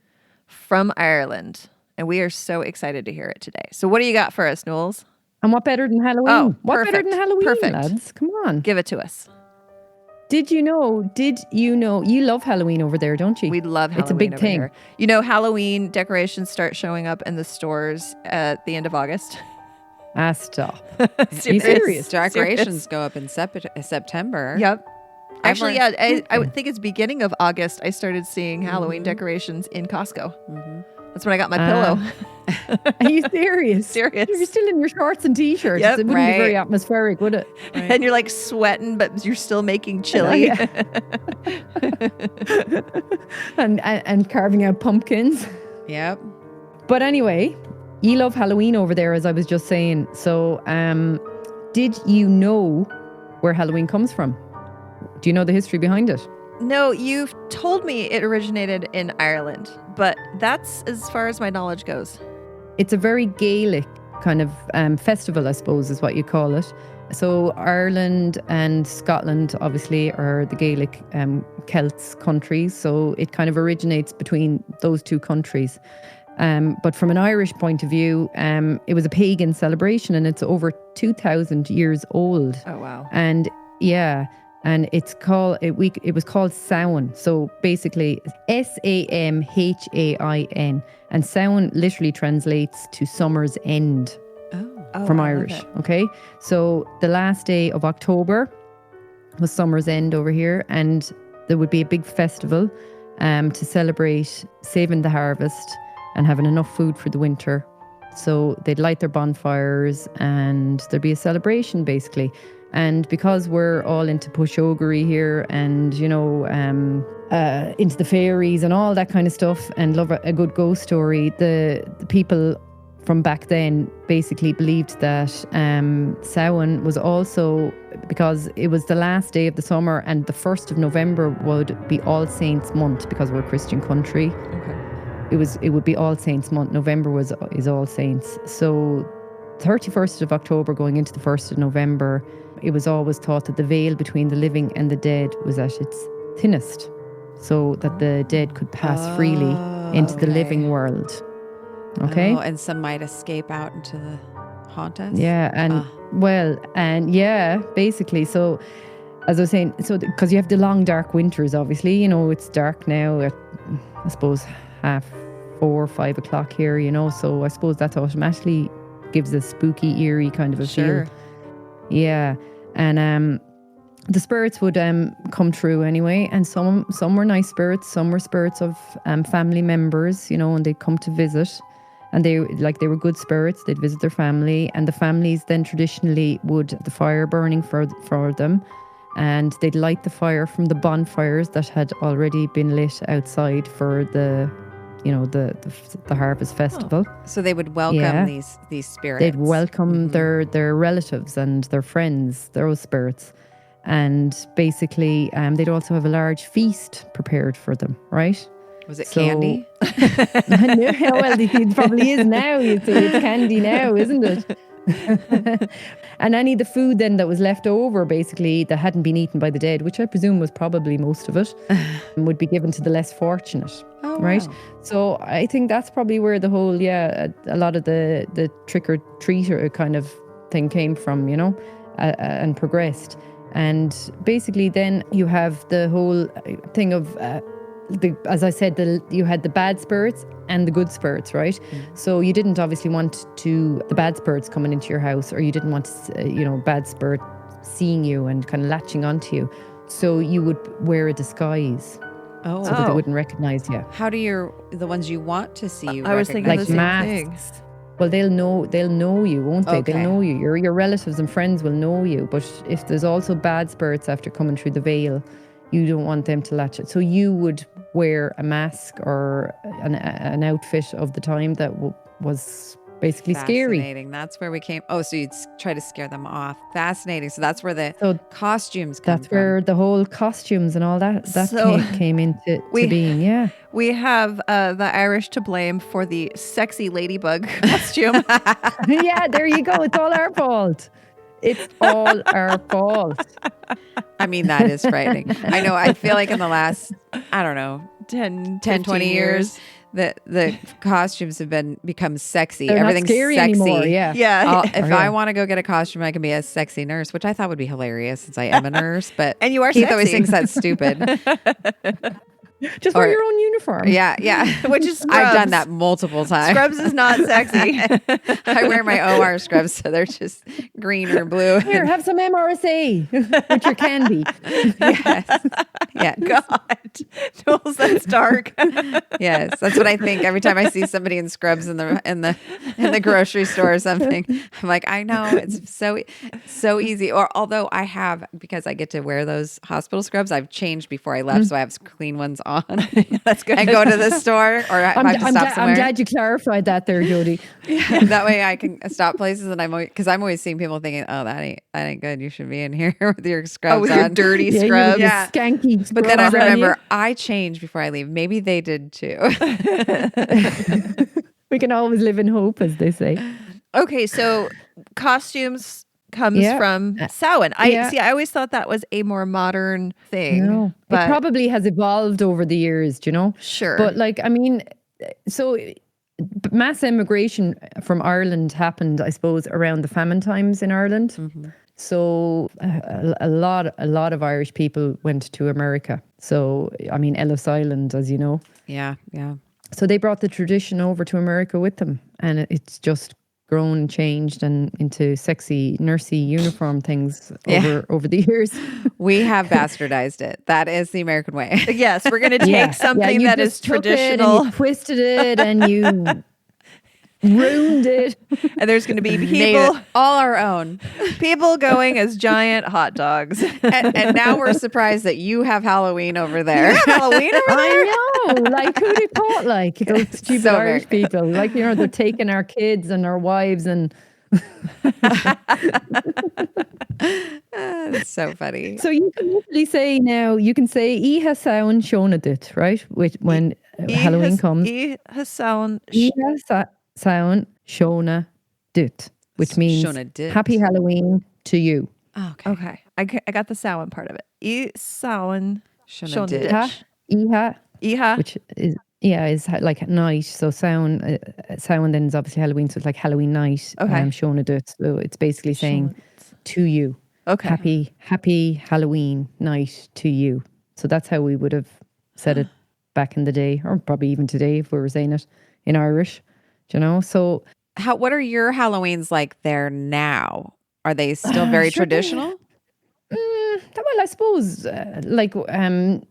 from Ireland, and we are so excited to hear it today. So what do you got for us, Nules? And what better than Halloween? Oh, what better perfect. than Halloween, Perfect. lads? Come on. Give it to us. Did you know, you love Halloween over there, don't you? We love Halloween. It's a big over thing. here. You know, Halloween decorations start showing up in the stores at the end of August. Stop. Are you Serious. serious? Decorations go up in September. Yep. Actually, Ever- yeah, I would think it's beginning of August. I started seeing Halloween decorations in Costco. That's when I got my pillow. Are you serious? Serious. You're still in your shorts and t-shirts. Yep. It wouldn't be very atmospheric, would it? And you're like sweating, but you're still making chili. and carving out pumpkins. Yep. But anyway, you love Halloween over there, as I was just saying. So, did you know where Halloween comes from? Do you know the history behind it? No, you've told me it originated in Ireland, but that's as far as my knowledge goes. It's a very Gaelic kind of festival, I suppose, is what you call it. So Ireland and Scotland, obviously, are the Gaelic Celts countries. So it kind of originates between those two countries. But from an Irish point of view, it was a pagan celebration, and it's over 2,000 years old. Oh, wow. And yeah, and it was called Samhain. So basically Samhain, and Samhain literally translates to summer's end from Irish. Okay, so the last day of October was summer's end over here, and there would be a big festival to celebrate saving the harvest and having enough food for the winter. So they'd light their bonfires and there'd be a celebration basically. And because we're all into pushogery here and, you know, into the fairies and all that kind of stuff and love a good ghost story, the people from back then basically believed that Samhain was also, because it was the last day of the summer and the 1st of November would be All Saints month because we're a Christian country. Okay. It would be All Saints month. November is All Saints. So 31st of October going into the 1st of November, it was always thought that the veil between the living and the dead was at its thinnest, so that the dead could pass freely into the living world. Okay? Oh, and some might escape out into the haunt us? Yeah, and basically. So, as I was saying, so because you have the long dark winters, obviously, you know, it's dark now at, I suppose, 4:30, 5 o'clock here, you know, so I suppose that automatically gives a spooky, eerie kind of a feel. Yeah. And the spirits would come true anyway, and some were nice spirits, some were spirits of family members, you know, and they'd come to visit, and they were good spirits. They'd visit their family, and the families then traditionally would have the fire burning for them, and they'd light the fire from the bonfires that had already been lit outside for the harvest festival. So they would welcome these spirits. They'd welcome their relatives and their friends, those spirits. And basically, they'd also have a large feast prepared for them, right? Was it candy? Well, it probably is now. You see, it's candy now, isn't it? And any of the food then that was left over, basically, that hadn't been eaten by the dead, which I presume was probably most of it, would be given to the less fortunate, right? Wow. So I think that's probably where the whole, a lot of the trick-or-treater kind of thing came from, you know, and progressed. And basically then you have the whole thing of, as I said, you had the bad spirits and the good spirits, right? So you didn't obviously want the bad spirits coming into your house, or you didn't want, bad spirit seeing you and kind of latching onto you. So you would wear a disguise. So that they wouldn't recognize you. How do the ones you want to see you I was thinking the same masks. thing. Well, they'll know you, won't they? Okay. They'll know you. Your relatives and friends will know you. But if there's also bad spirits after coming through the veil, you don't want them to latch it. So you would wear a mask or an outfit of the time that was basically scary. Fascinating. That's where we came. Oh, so you'd try to scare them off. Fascinating. So that's where the costumes come That's where the whole costumes and all that came into being. Yeah. We have the Irish to blame for the sexy ladybug costume. Yeah, there you go. It's all our fault. It's all our fault. I mean, that is frightening. I know. I feel like in the last, I don't know, 10, 20 years, the costumes have become sexy. They're Everything's not scary sexy. Anymore, yeah. If I want to go get a costume, I can be a sexy nurse, which I thought would be hilarious since I am a nurse. But and you are Keith sexy. always thinks that's stupid. Just wear your own uniform. Yeah. Which is Scrubs. I've done that multiple times. Scrubs is not sexy. I wear my OR scrubs, so they're just green or blue. Here, have some MRSA with your candy. Yes. Yeah. God. Jules, that's dark. Yes. That's what I think every time I see somebody in scrubs in the grocery store or something. I'm like, I know, it's so easy. Or although I have, because I get to wear those hospital scrubs, I've changed before I left, so I have clean ones on. That's good. And go to the store, or I have to stop somewhere. I'm glad you clarified that there, Jody. Yeah, that way I can stop places, and I'm always seeing people thinking, "Oh, that ain't good. You should be in here with your scrubs with on, your dirty scrubs, skanky scrubs." But then I remember I changed before I leave. Maybe they did too. We can always live in hope, as they say. Okay, so costumes comes from Samhain. I always thought that was a more modern thing. No, but it probably has evolved over the years, you know? Sure. But so mass immigration from Ireland happened, I suppose, around the famine times in Ireland. Mm-hmm. So a lot of Irish people went to America. So, I mean, Ellis Island, as you know. Yeah. So they brought the tradition over to America with them, and it's just grown and changed and into sexy nursey uniform things over the years. We have bastardized it. That is the American way. Yes, we're going to take something that is traditional. And you twisted it and you ruined it. And there's going to be people all our own. People going as giant hot dogs. And now we're surprised that you have Halloween over there. You have Halloween over there? I know. Like, who'd have thought? Like, those stupid Irish people. Like, they're taking our kids and our wives and... It's so funny. So you can literally say now, you can say Iha Samhain Shona Dit, right? When Halloween comes. Iha Samhain Shona Dit, which means Happy Halloween to you. Oh, okay. I got the Samhain part of it. Samhain Shona Dit. Iha, which is like at night. So Samhain then is obviously Halloween, so it's like Halloween night. Okay. Shona Dit. So it's basically saying to you. Okay. Happy Halloween night to you. So that's how we would have said it back in the day, or probably even today if we were saying it in Irish. Do you know? So what are your Halloweens like there now? Are they still very traditional? Well, Well, I suppose the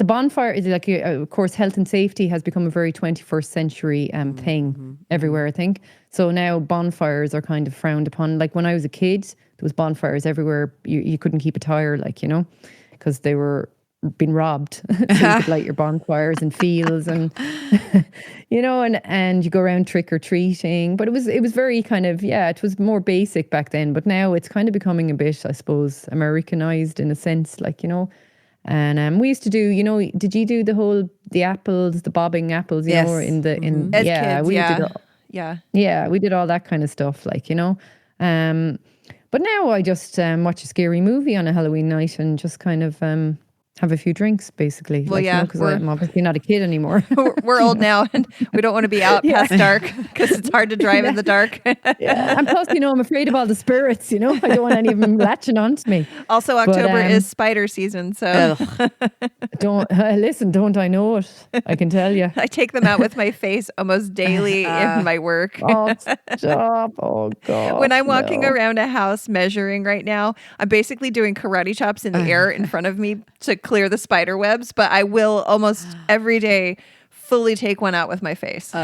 bonfire is like, of course, health and safety has become a very 21st century thing everywhere, I think. So now bonfires are kind of frowned upon. Like when I was a kid, there was bonfires everywhere. You couldn't keep a tire, because they were being robbed. So you could light your bonfires in fields and, and you go around trick or treating. But it was very kind of, it was more basic back then. But now it's kind of becoming a bit, I suppose, Americanized in a sense, And we used to do, did you do the apples, the bobbing apples, yes. As kids, we did we did all that kind of stuff, but now I just watch a scary movie on a Halloween night and just kind of have a few drinks, basically. Well, because I'm obviously not a kid anymore. We're old now, and we don't want to be out past dark because it's hard to drive in the dark. And plus, I'm afraid of all the spirits. I don't want any of them latching onto me. Also, October is spider season, so don't I know it? I can tell you. I take them out with my face almost daily in my work. Oh, stop! Oh God! When I'm walking around a house measuring right now, I'm basically doing karate chops in the air in front of me to clear the spider webs, but I will almost every day fully take one out with my face.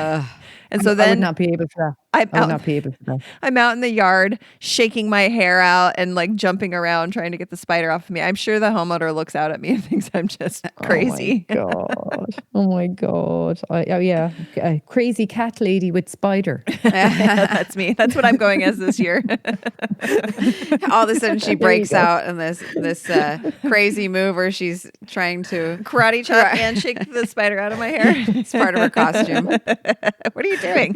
And so then I would not be able to that. I would not be able to that. I'm out in the yard shaking my hair out and jumping around trying to get the spider off of me. I'm sure the homeowner looks out at me and thinks I'm just crazy. Oh my God. A crazy cat lady with spider. That's me. That's what I'm going as this year. All of a sudden she breaks out in this crazy move where she's trying to karate chop and shake the spider out of my hair. It's part of her costume. What are you doing?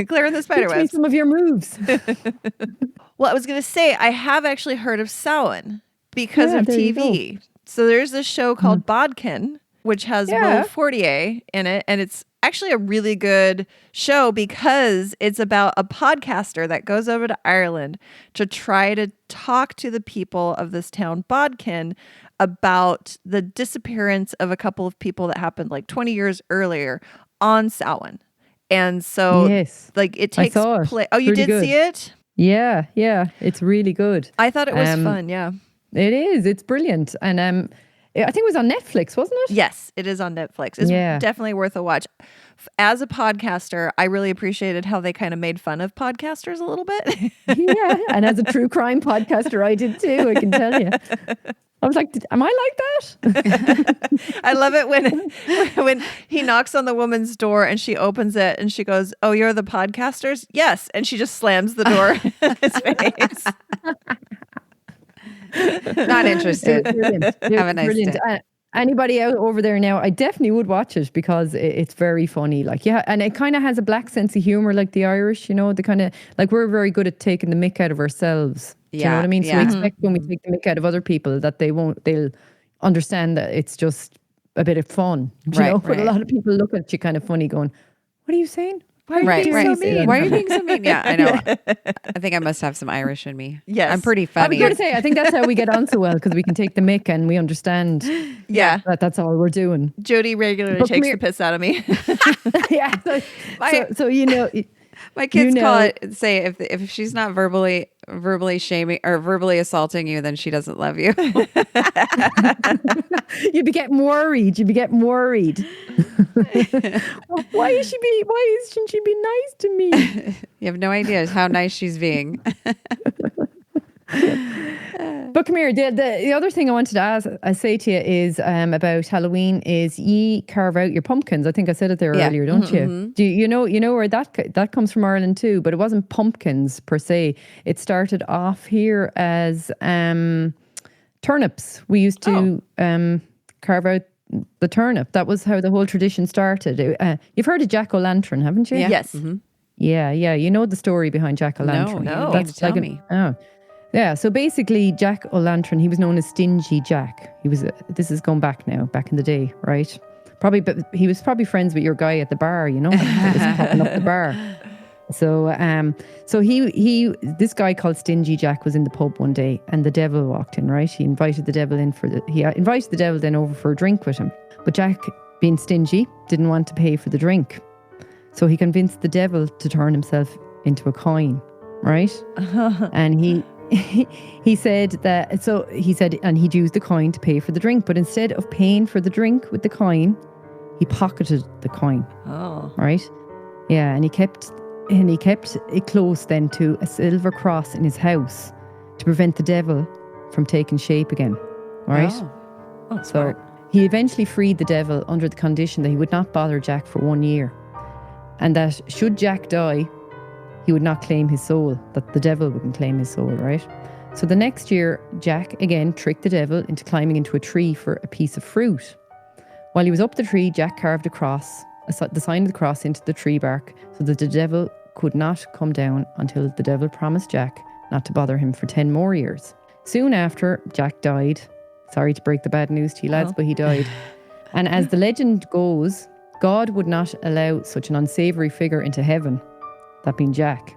Clearing the spider webs. Some of your moves. Well, I was going to say, I have actually heard of Samhain because of TV. So there's this show called Bodkin, which has Will Fortier in it. And it's actually a really good show because it's about a podcaster that goes over to Ireland to try to talk to the people of this town, Bodkin, about the disappearance of a couple of people that happened 20 years earlier on Samhain. And so, it takes place. Oh, you did see it? Yeah. It's really good. I thought it was fun. Yeah, it is. It's brilliant. And I think it was on Netflix, wasn't it? Yes, it is on Netflix. It's definitely worth a watch. As a podcaster, I really appreciated how they kind of made fun of podcasters a little bit. Yeah, and as a true crime podcaster, I did too. I can tell you. I was like, am I like that? I love it when he knocks on the woman's door and she opens it and she goes, "Oh, you're the podcasters?" "Yes." And she just slams the door in his face. Not interested. Have a nice day. Anybody out over there now, I definitely would watch it because it's very funny. And it kind of has a black sense of humor like the Irish, the kind of, we're very good at taking the mick out of ourselves. Do you know what I mean? So we expect when we take the mick out of other people that they'll understand that it's just a bit of fun. But a lot of people look at you kind of funny going, "What are you saying? Why are you being so mean? Why are you being so mean?" Yeah, I know. I think I must have some Irish in me. Yes. I'm pretty funny. I was going to say, I think that's how we get on so well, because we can take the mick and we understand that's all we're doing. Jody regularly takes the piss out of me. Yeah. So my kids call it, say if she's not verbally shaming or verbally assaulting you, then she doesn't love you. You'd be getting worried. Why isn't she be nice to me? You have no idea how nice she's being. But come here, the other thing I wanted to say to you is about Halloween is ye carve out your pumpkins. I think I said it there earlier, don't you? Do you know where that comes from Ireland too? But it wasn't pumpkins per se. It started off here as turnips. We used to carve out the turnip. That was how the whole tradition started. You've heard of jack-o'-lantern, haven't you? Yeah. Yes. Mm-hmm. Yeah. You know the story behind jack-o'-lantern. No. That's tell me. Yeah, so basically Jack-o'-lantern, he was known as Stingy Jack. This is going back now, back in the day, right? But he was probably friends with your guy at the bar, that was popping up the bar. So this guy called Stingy Jack was in the pub one day and the devil walked in, right? He invited the devil then over for a drink with him. But Jack, being stingy, didn't want to pay for the drink. So he convinced the devil to turn himself into a coin. Right? And he said that, so he said, and he'd use the coin to pay for the drink, but instead of paying for the drink with the coin, he pocketed the coin. Oh. Right? Yeah, and he kept it close then to a silver cross in his house to prevent the devil from taking shape again. Right? Oh, so he eventually freed the devil under the condition that he would not bother Jack for 1 year. And that should Jack die, he would not claim his soul, that the devil wouldn't claim his soul, right? So the next year, Jack again tricked the devil into climbing into a tree for a piece of fruit. While he was up the tree, Jack carved a cross, the sign of the cross, into the tree bark so that the devil could not come down until the devil promised Jack not to bother him for 10 more years. Soon after, Jack died. Sorry to break the bad news to you lads, but he died. And as the legend goes, God would not allow such an unsavoury figure into heaven, that being Jack.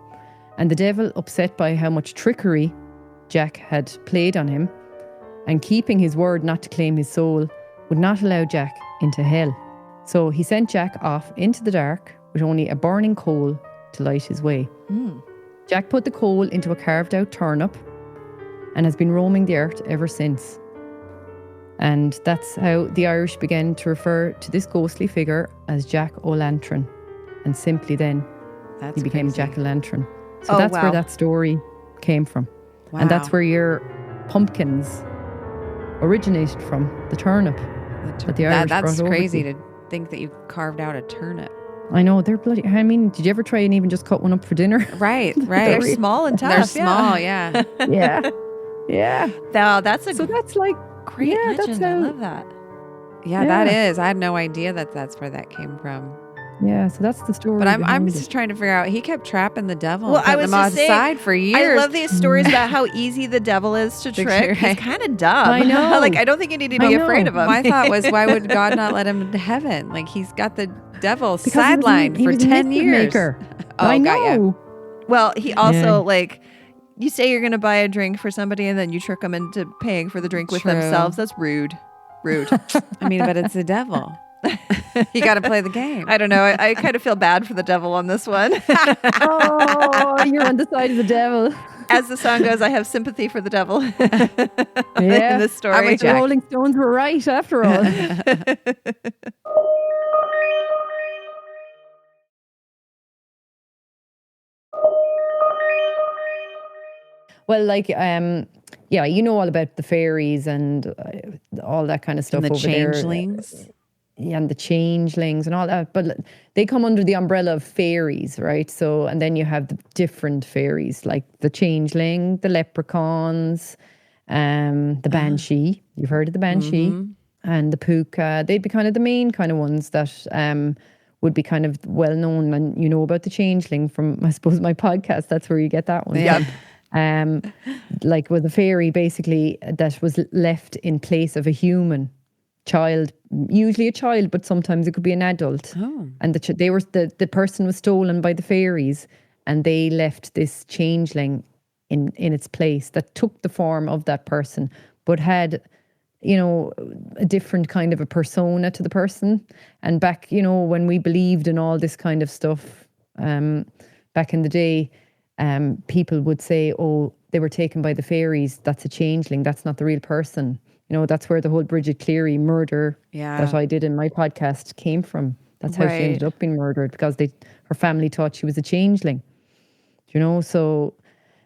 And the devil, upset by how much trickery Jack had played on him, and keeping his word not to claim his soul, would not allow Jack into hell. So he sent Jack off into the dark with only a burning coal to light his way. Jack put the coal into a carved out turnip and has been roaming the earth ever since. And that's how the Irish began to refer to this ghostly figure as Jack O'Lantern. And simply then, he became Jack O'Lantern. So that's where that story came from. Wow. And that's where your pumpkins originated from, the turnip. That the Irish that's brought crazy over to think that you carved out a turnip. I know, they're bloody... I mean, did you ever try and even just cut one up for dinner? Right. They're small and tough. They're small, yeah. Yeah. Now, that's like... great legend. I love that. Yeah, that is. I had no idea that's where that came from. Yeah, so that's the story. But I'm just trying to figure out, he kept trapping the devil. Well, I was him just saying, aside for years. I love these stories about how easy the devil is to trick. He's kind of dumb. I know. Like, I don't think you need to be afraid of him. My thought was, why would God not let him into heaven? Like, he's got the devil sidelined for 10 years. I know. Got you. Well, he also, like, you say you're going to buy a drink for somebody and then you trick them into paying for the drink with themselves. That's rude. I mean, but it's the devil. You got to play the game. I don't know. I kind of feel bad for the devil on this one. Oh, you're on the side of the devil. As the song goes, I have sympathy for the devil in this story. The Rolling Stones were right after all. Well, like, you know all about the fairies and all that kind of stuff and the over there. Changelings. Yeah, and the changelings and all that, but they come under the umbrella of fairies, right? So, and then you have the different fairies, like the changeling, the leprechauns, the banshee. You've heard of the banshee, and the puka. They'd be kind of the main kind of ones that would be kind of well known, and you know about the changeling from, I suppose, my podcast. That's where you get that one. Yeah. Like with a fairy, basically, that was left in place of a human child, usually a child, but sometimes it could be an adult. And the person was stolen by the fairies, and they left this changeling in its place that took the form of that person, but had, you know, a different kind of a persona to the person. And back, you know, when we believed in all this kind of stuff, back in the day, people would say, oh, they were taken by the fairies. That's a changeling. That's not the real person. You know, that's where the whole Bridget Cleary murder that I did in my podcast came from. That's how she ended up being murdered, because her family thought she was a changeling. You know, so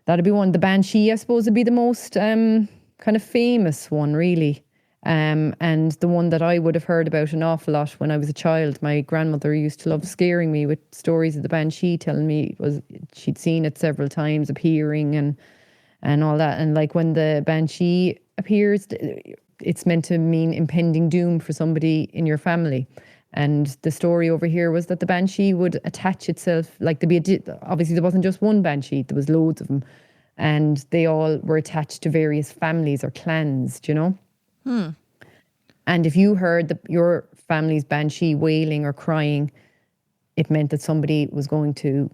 that'd be one. The banshee, I suppose, would be the most kind of famous one, really. And the one that I would have heard about an awful lot when I was a child. My grandmother used to love scaring me with stories of the banshee, telling me she'd seen it several times appearing and all that. And like when the banshee appears, it's meant to mean impending doom for somebody in your family. And the story over here was that the banshee would attach itself, like obviously there wasn't just one banshee, there was loads of them, and they all were attached to various families or clans, do you know? And if you heard your family's banshee wailing or crying, it meant that somebody was going to,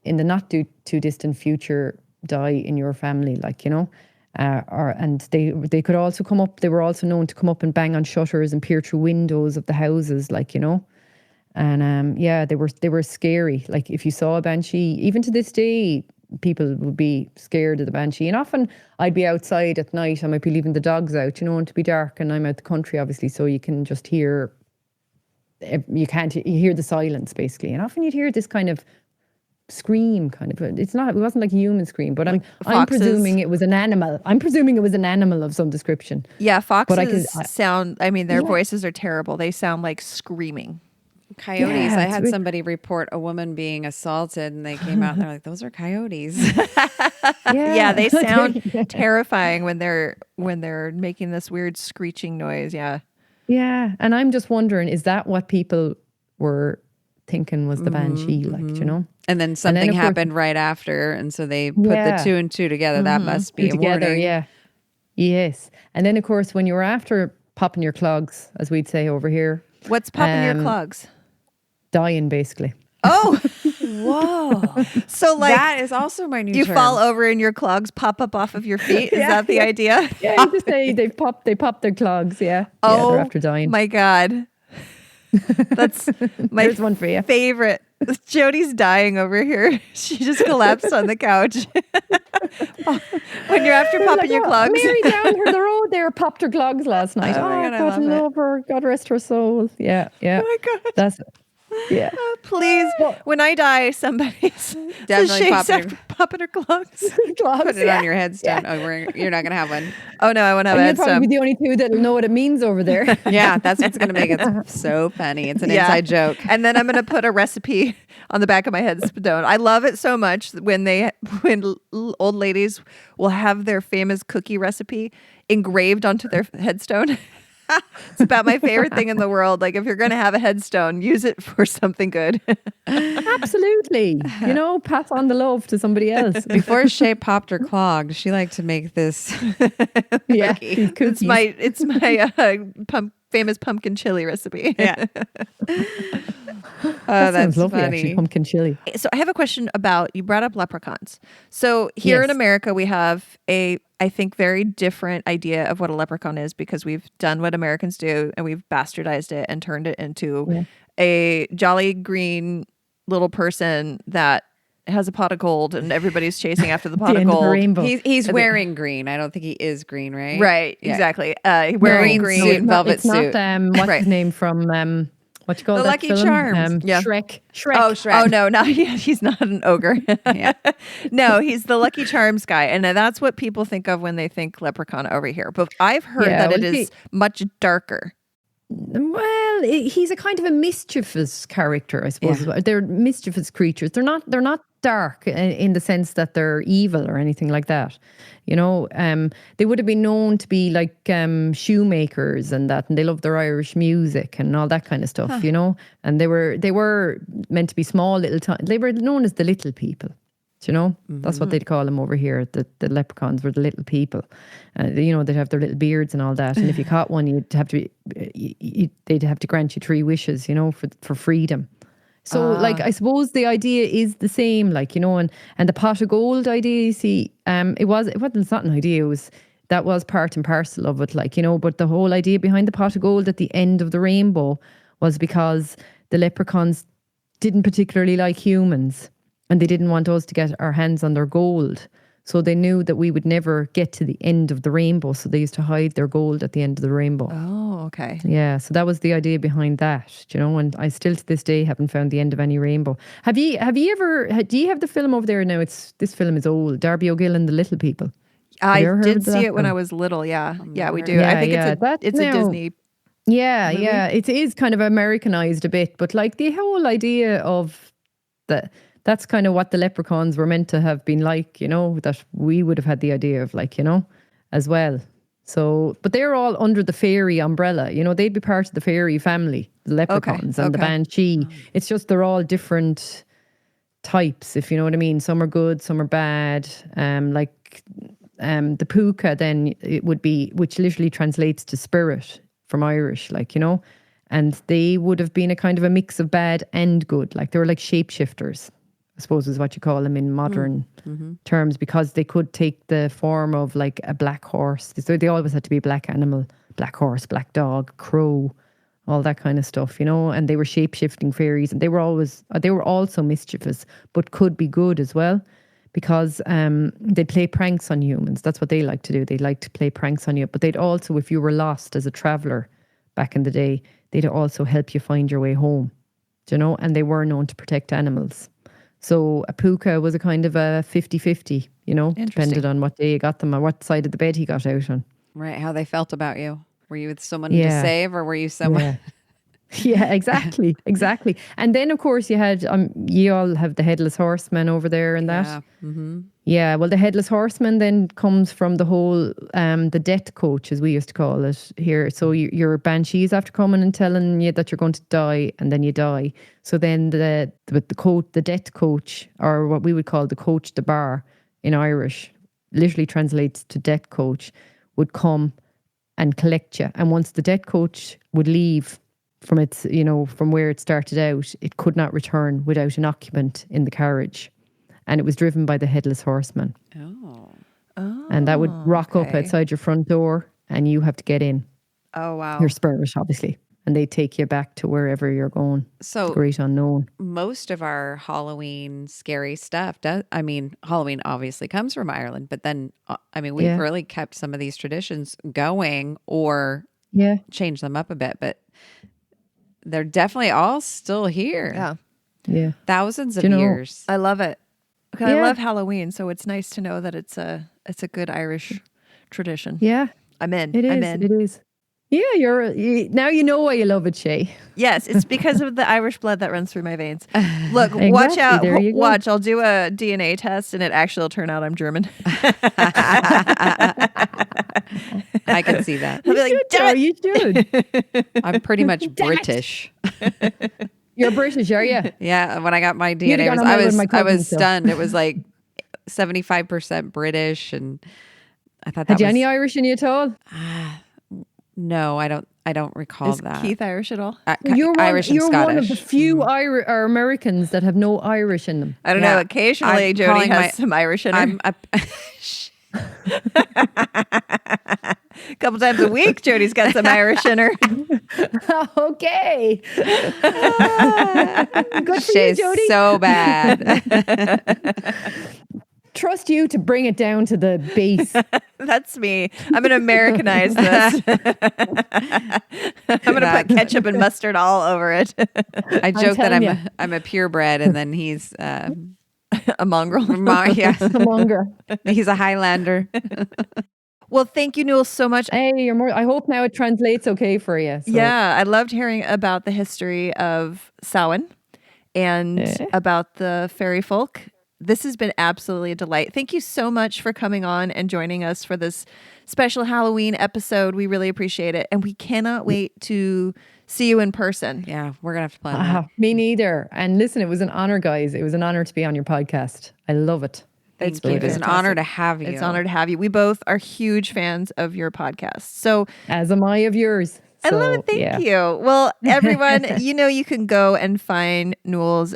in the not too distant future, die in your family, like, you know. And they could also come up. They were also known to come up and bang on shutters and peer through windows of the houses, like, you know. And they were scary. Like if you saw a banshee, even to this day, people would be scared of the banshee. And often I'd be outside at night, I might be leaving the dogs out, and it'd be dark, and I'm out the country, obviously, so you can just hear, you hear the silence, basically. And often you'd hear this kind of scream, it wasn't like a human scream, but I'm presuming it was an animal. I'm presuming it was an animal of some description. Yeah, foxes sound, their voices are terrible. They sound like screaming. Coyotes. I had somebody report a woman being assaulted, and they came out and they're like, those are coyotes. Yeah, they sound terrifying when they're making this weird screeching noise. Yeah. Yeah. And I'm just wondering, is that what people were thinking was the banshee, And then something happened right after, and so they put the two and two together. That must be a warning. Yeah. Yes. And then, of course, when you were after popping your clogs, as we'd say over here. What's popping your clogs? Dying, basically. Oh, whoa. So that is also my new term. You fall over and your clogs pop up off of your feet. Is that the idea? Yeah, you just say they pop their clogs. Yeah. Oh, they're after dying. My God. That's my one for you. Favorite. Jody's dying over here. She just collapsed on the couch. When you're after popping your clogs. Mary down the road there popped her clogs last night. Oh my God, God love her. God rest her soul. Yeah. Oh my God. That's it. Yeah. Please, when I die, somebody's definitely popping her clogs. Put it on your headstone. Yeah. Oh, you're not going to have one. Oh, no, I want to have a headstone. You'll probably be the only two that'll know what it means over there. Yeah, that's what's going to make it so funny. It's an inside joke. And then I'm going to put a recipe on the back of my headstone. I love it so much when old ladies will have their famous cookie recipe engraved onto their headstone. It's about my favorite thing in the world. Like, if you're going to have a headstone, use it for something good. Absolutely. Pass on the love to somebody else. Before Shay popped her clog, she liked to make this. Yeah, it's my famous pumpkin chili recipe. Yeah. That sounds that's lovely, funny. actually, pumpkin chili. So I have a question you brought up leprechauns. So here in America, we have I think, very different idea of what a leprechaun is, because we've done what Americans do and we've bastardized it and turned it into a jolly green little person that has a pot of gold and everybody's chasing after the pot of gold. He's wearing green. I don't think he is green, right? Right, exactly. Wearing green suit, velvet suit. It's not, what's his name from... What you call the that Lucky film? Charms? Shrek. Oh, Shrek. Oh no, he's not an ogre. No, he's the Lucky Charms guy, and that's what people think of when they think leprechaun over here. But I've heard that it is much darker. Well, he's a kind of a mischievous character, I suppose. Yeah. They're mischievous creatures. They're not dark in the sense that they're evil or anything like that. They would have been known to be like shoemakers and that, and they loved their Irish music and all that kind of stuff, And they were meant to be small little. They were known as the little people. That's what they'd call them over here. The leprechauns were the little people. They'd have their little beards and all that. And if you caught one, they'd have to grant you 3 wishes, for freedom. So, I suppose the idea is the same, and the pot of gold idea, you see, it's not an idea, that was part and parcel of it, but the whole idea behind the pot of gold at the end of the rainbow was because the leprechauns didn't particularly like humans and they didn't want us to get our hands on their gold. So they knew that we would never get to the end of the rainbow. So they used to hide their gold at the end of the rainbow. Oh, okay. Yeah, so that was the idea behind that, and I still to this day haven't found the end of any rainbow. Do you have the film over there now? This film is old. Darby O'Gill and the Little People. I did see it when I was little, yeah. Yeah, we do. Yeah, I think it's a Disney. Yeah, movie. Yeah. It is kind of Americanized a bit, but the whole idea of that's kind of what the leprechauns were meant to have been like, that we would have had the idea of as well. So, but they're all under the fairy umbrella, they'd be part of the fairy family, the leprechauns and the banshee. It's just they're all different types, if you know what I mean. Some are good, some are bad. The puka then it would be, which literally translates to spirit from Irish, and they would have been a kind of a mix of bad and good. They were like shapeshifters, I suppose is what you call them in modern terms, because they could take the form of a black horse. So they always had to be a black animal, black horse, black dog, crow, all that kind of stuff, and they were shape-shifting fairies, and they were also mischievous, but could be good as well, because they'd play pranks on humans. That's what they like to do. They like to play pranks on you. But they'd also, if you were lost as a traveller back in the day, they'd also help you find your way home. Do you know? And they were known to protect animals. So a puka was a kind of a 50-50, you know, depended on what day you got them or what side of the bed he got out on. Right, how they felt about you. Were you with someone to save, or were you someone? Yeah. Yeah, exactly. And then, of course, you had, you all have the headless horseman over there and that. Yeah. Mm-hmm. Yeah, well, the headless horseman then comes from the whole, the death coach, as we used to call it here. So your banshees after coming and telling you that you're going to die, and then you die. So then the death coach, or what we would call the coach de bar in Irish, literally translates to death coach, would come and collect you. And once the death coach would leave from its, you know, from where it started out, it could not return without an occupant in the carriage. And it was driven by the headless horseman. Oh. And that would rock up outside your front door, and you have to get in. Oh, wow. You're Spanish, obviously. And they take you back to wherever you're going. So, great unknown. Most of our Halloween scary stuff Halloween obviously comes from Ireland, but then, we've really kept some of these traditions going or changed them up a bit, but they're definitely all still here. Yeah. Yeah. Thousands of years. I love it. Okay, I love Halloween, so it's nice to know that it's a good Irish tradition. Yeah. I'm in. It is. Yeah, now you know why you love it, Shay. Yes, it's because of the Irish blood that runs through my veins. Look, Exactly, watch out. Watch, I'll do a DNA test and it actually will turn out I'm German. I can see that. You should. I'm pretty much British. You're British, are you? Yeah, when I got my DNA, I was stunned. It was like 75% British, and I thought that Had you any Irish in you at all? No, I don't recall that. Is Keith Irish at all? You're Irish and Scottish. You're one of the few or Americans that have no Irish in them. I don't know. Occasionally, Jody has some Irish in her. A couple times a week, Jody's got some Irish in her. Okay. Good for She's you, Jody. So bad. Trust you to bring it down to the base. That's me. I'm going to Americanize this. I'm going to put ketchup and mustard all over it. I joke that I'm a purebred, and then he's a mongrel. Yes. A monger. He's a Highlander. Well, thank you, Nules, so much. Hey, you're more. I hope now it translates okay for you. So. Yeah, I loved hearing about the history of Samhain and about the fairy folk. This has been absolutely a delight. Thank you so much for coming on and joining us for this special Halloween episode. We really appreciate it. And we cannot wait to see you in person. Yeah, we're going to have to plan that. Me neither. And listen, it was an honor, guys. It was an honor to be on your podcast. I love it. Thank you. It's an honor to have you. It's an honor to have you. We both are huge fans of your podcast. So, as am I of yours. I love it. Thank you. Well, everyone, you can go and find Nules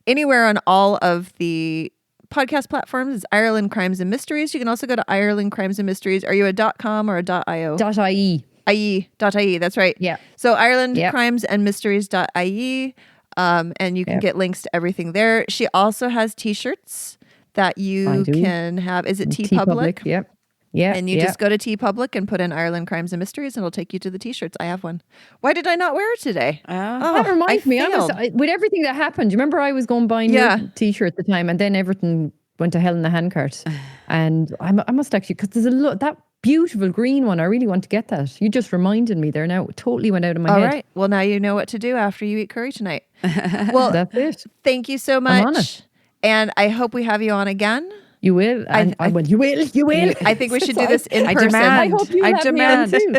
anywhere on all of the podcast platforms. It's Ireland Crimes and Mysteries. You can also go to Ireland Crimes and Mysteries. Are you a .com or a .io? .ie. .ie. That's right. Yeah. So Ireland Crimes and Mysteries.ie. And you can get links to everything there. She also has t-shirts that you can have. Is it TeePublic? Yep. Yeah. And you just go to TeePublic and put in Ireland Crimes and Mysteries, and it'll take you to the t-shirts. I have one. Why did I not wear it today? That reminds me. With everything that happened, you remember I was going buying your t-shirt at the time, and then everything went to hell in the handcart. And I must actually, because there's that beautiful green one. I really want to get that. You just reminded me there now. It totally went out of my head. All right. Well, now you know what to do after you eat curry tonight. Well, that's it. Thank you so much. I'm on it. And I hope we have you on again. You will. And you will. I think we should do this in person. I hope you demand too.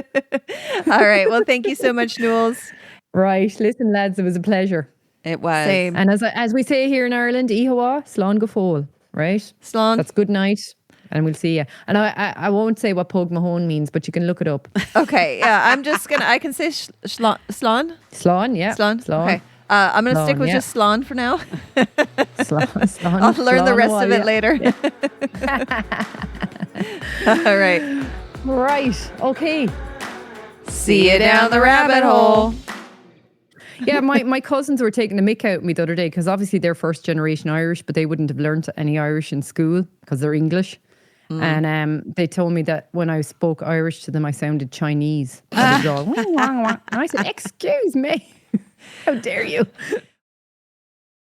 All right. Well, thank you so much, Nules. Right. Listen, lads, it was a pleasure. It was. Same. And as we say here in Ireland, Ihawa, Slán go fóill, right? Slán. That's good night. And we'll see you. And I won't say what Pug Mahone means, but you can look it up. Okay. Yeah. I can say Slán. Slán, yeah. Slán. Okay. I'm going to stick with just Slán for now. Slán. I'll learn the rest of it later. All right. Right. Okay. See you down the rabbit hole. Yeah, my cousins were taking the mick out of me the other day because obviously they're first generation Irish, but they wouldn't have learned any Irish in school because they're English. And they told me that when I spoke Irish to them, I sounded Chinese. And I said, excuse me. How dare you?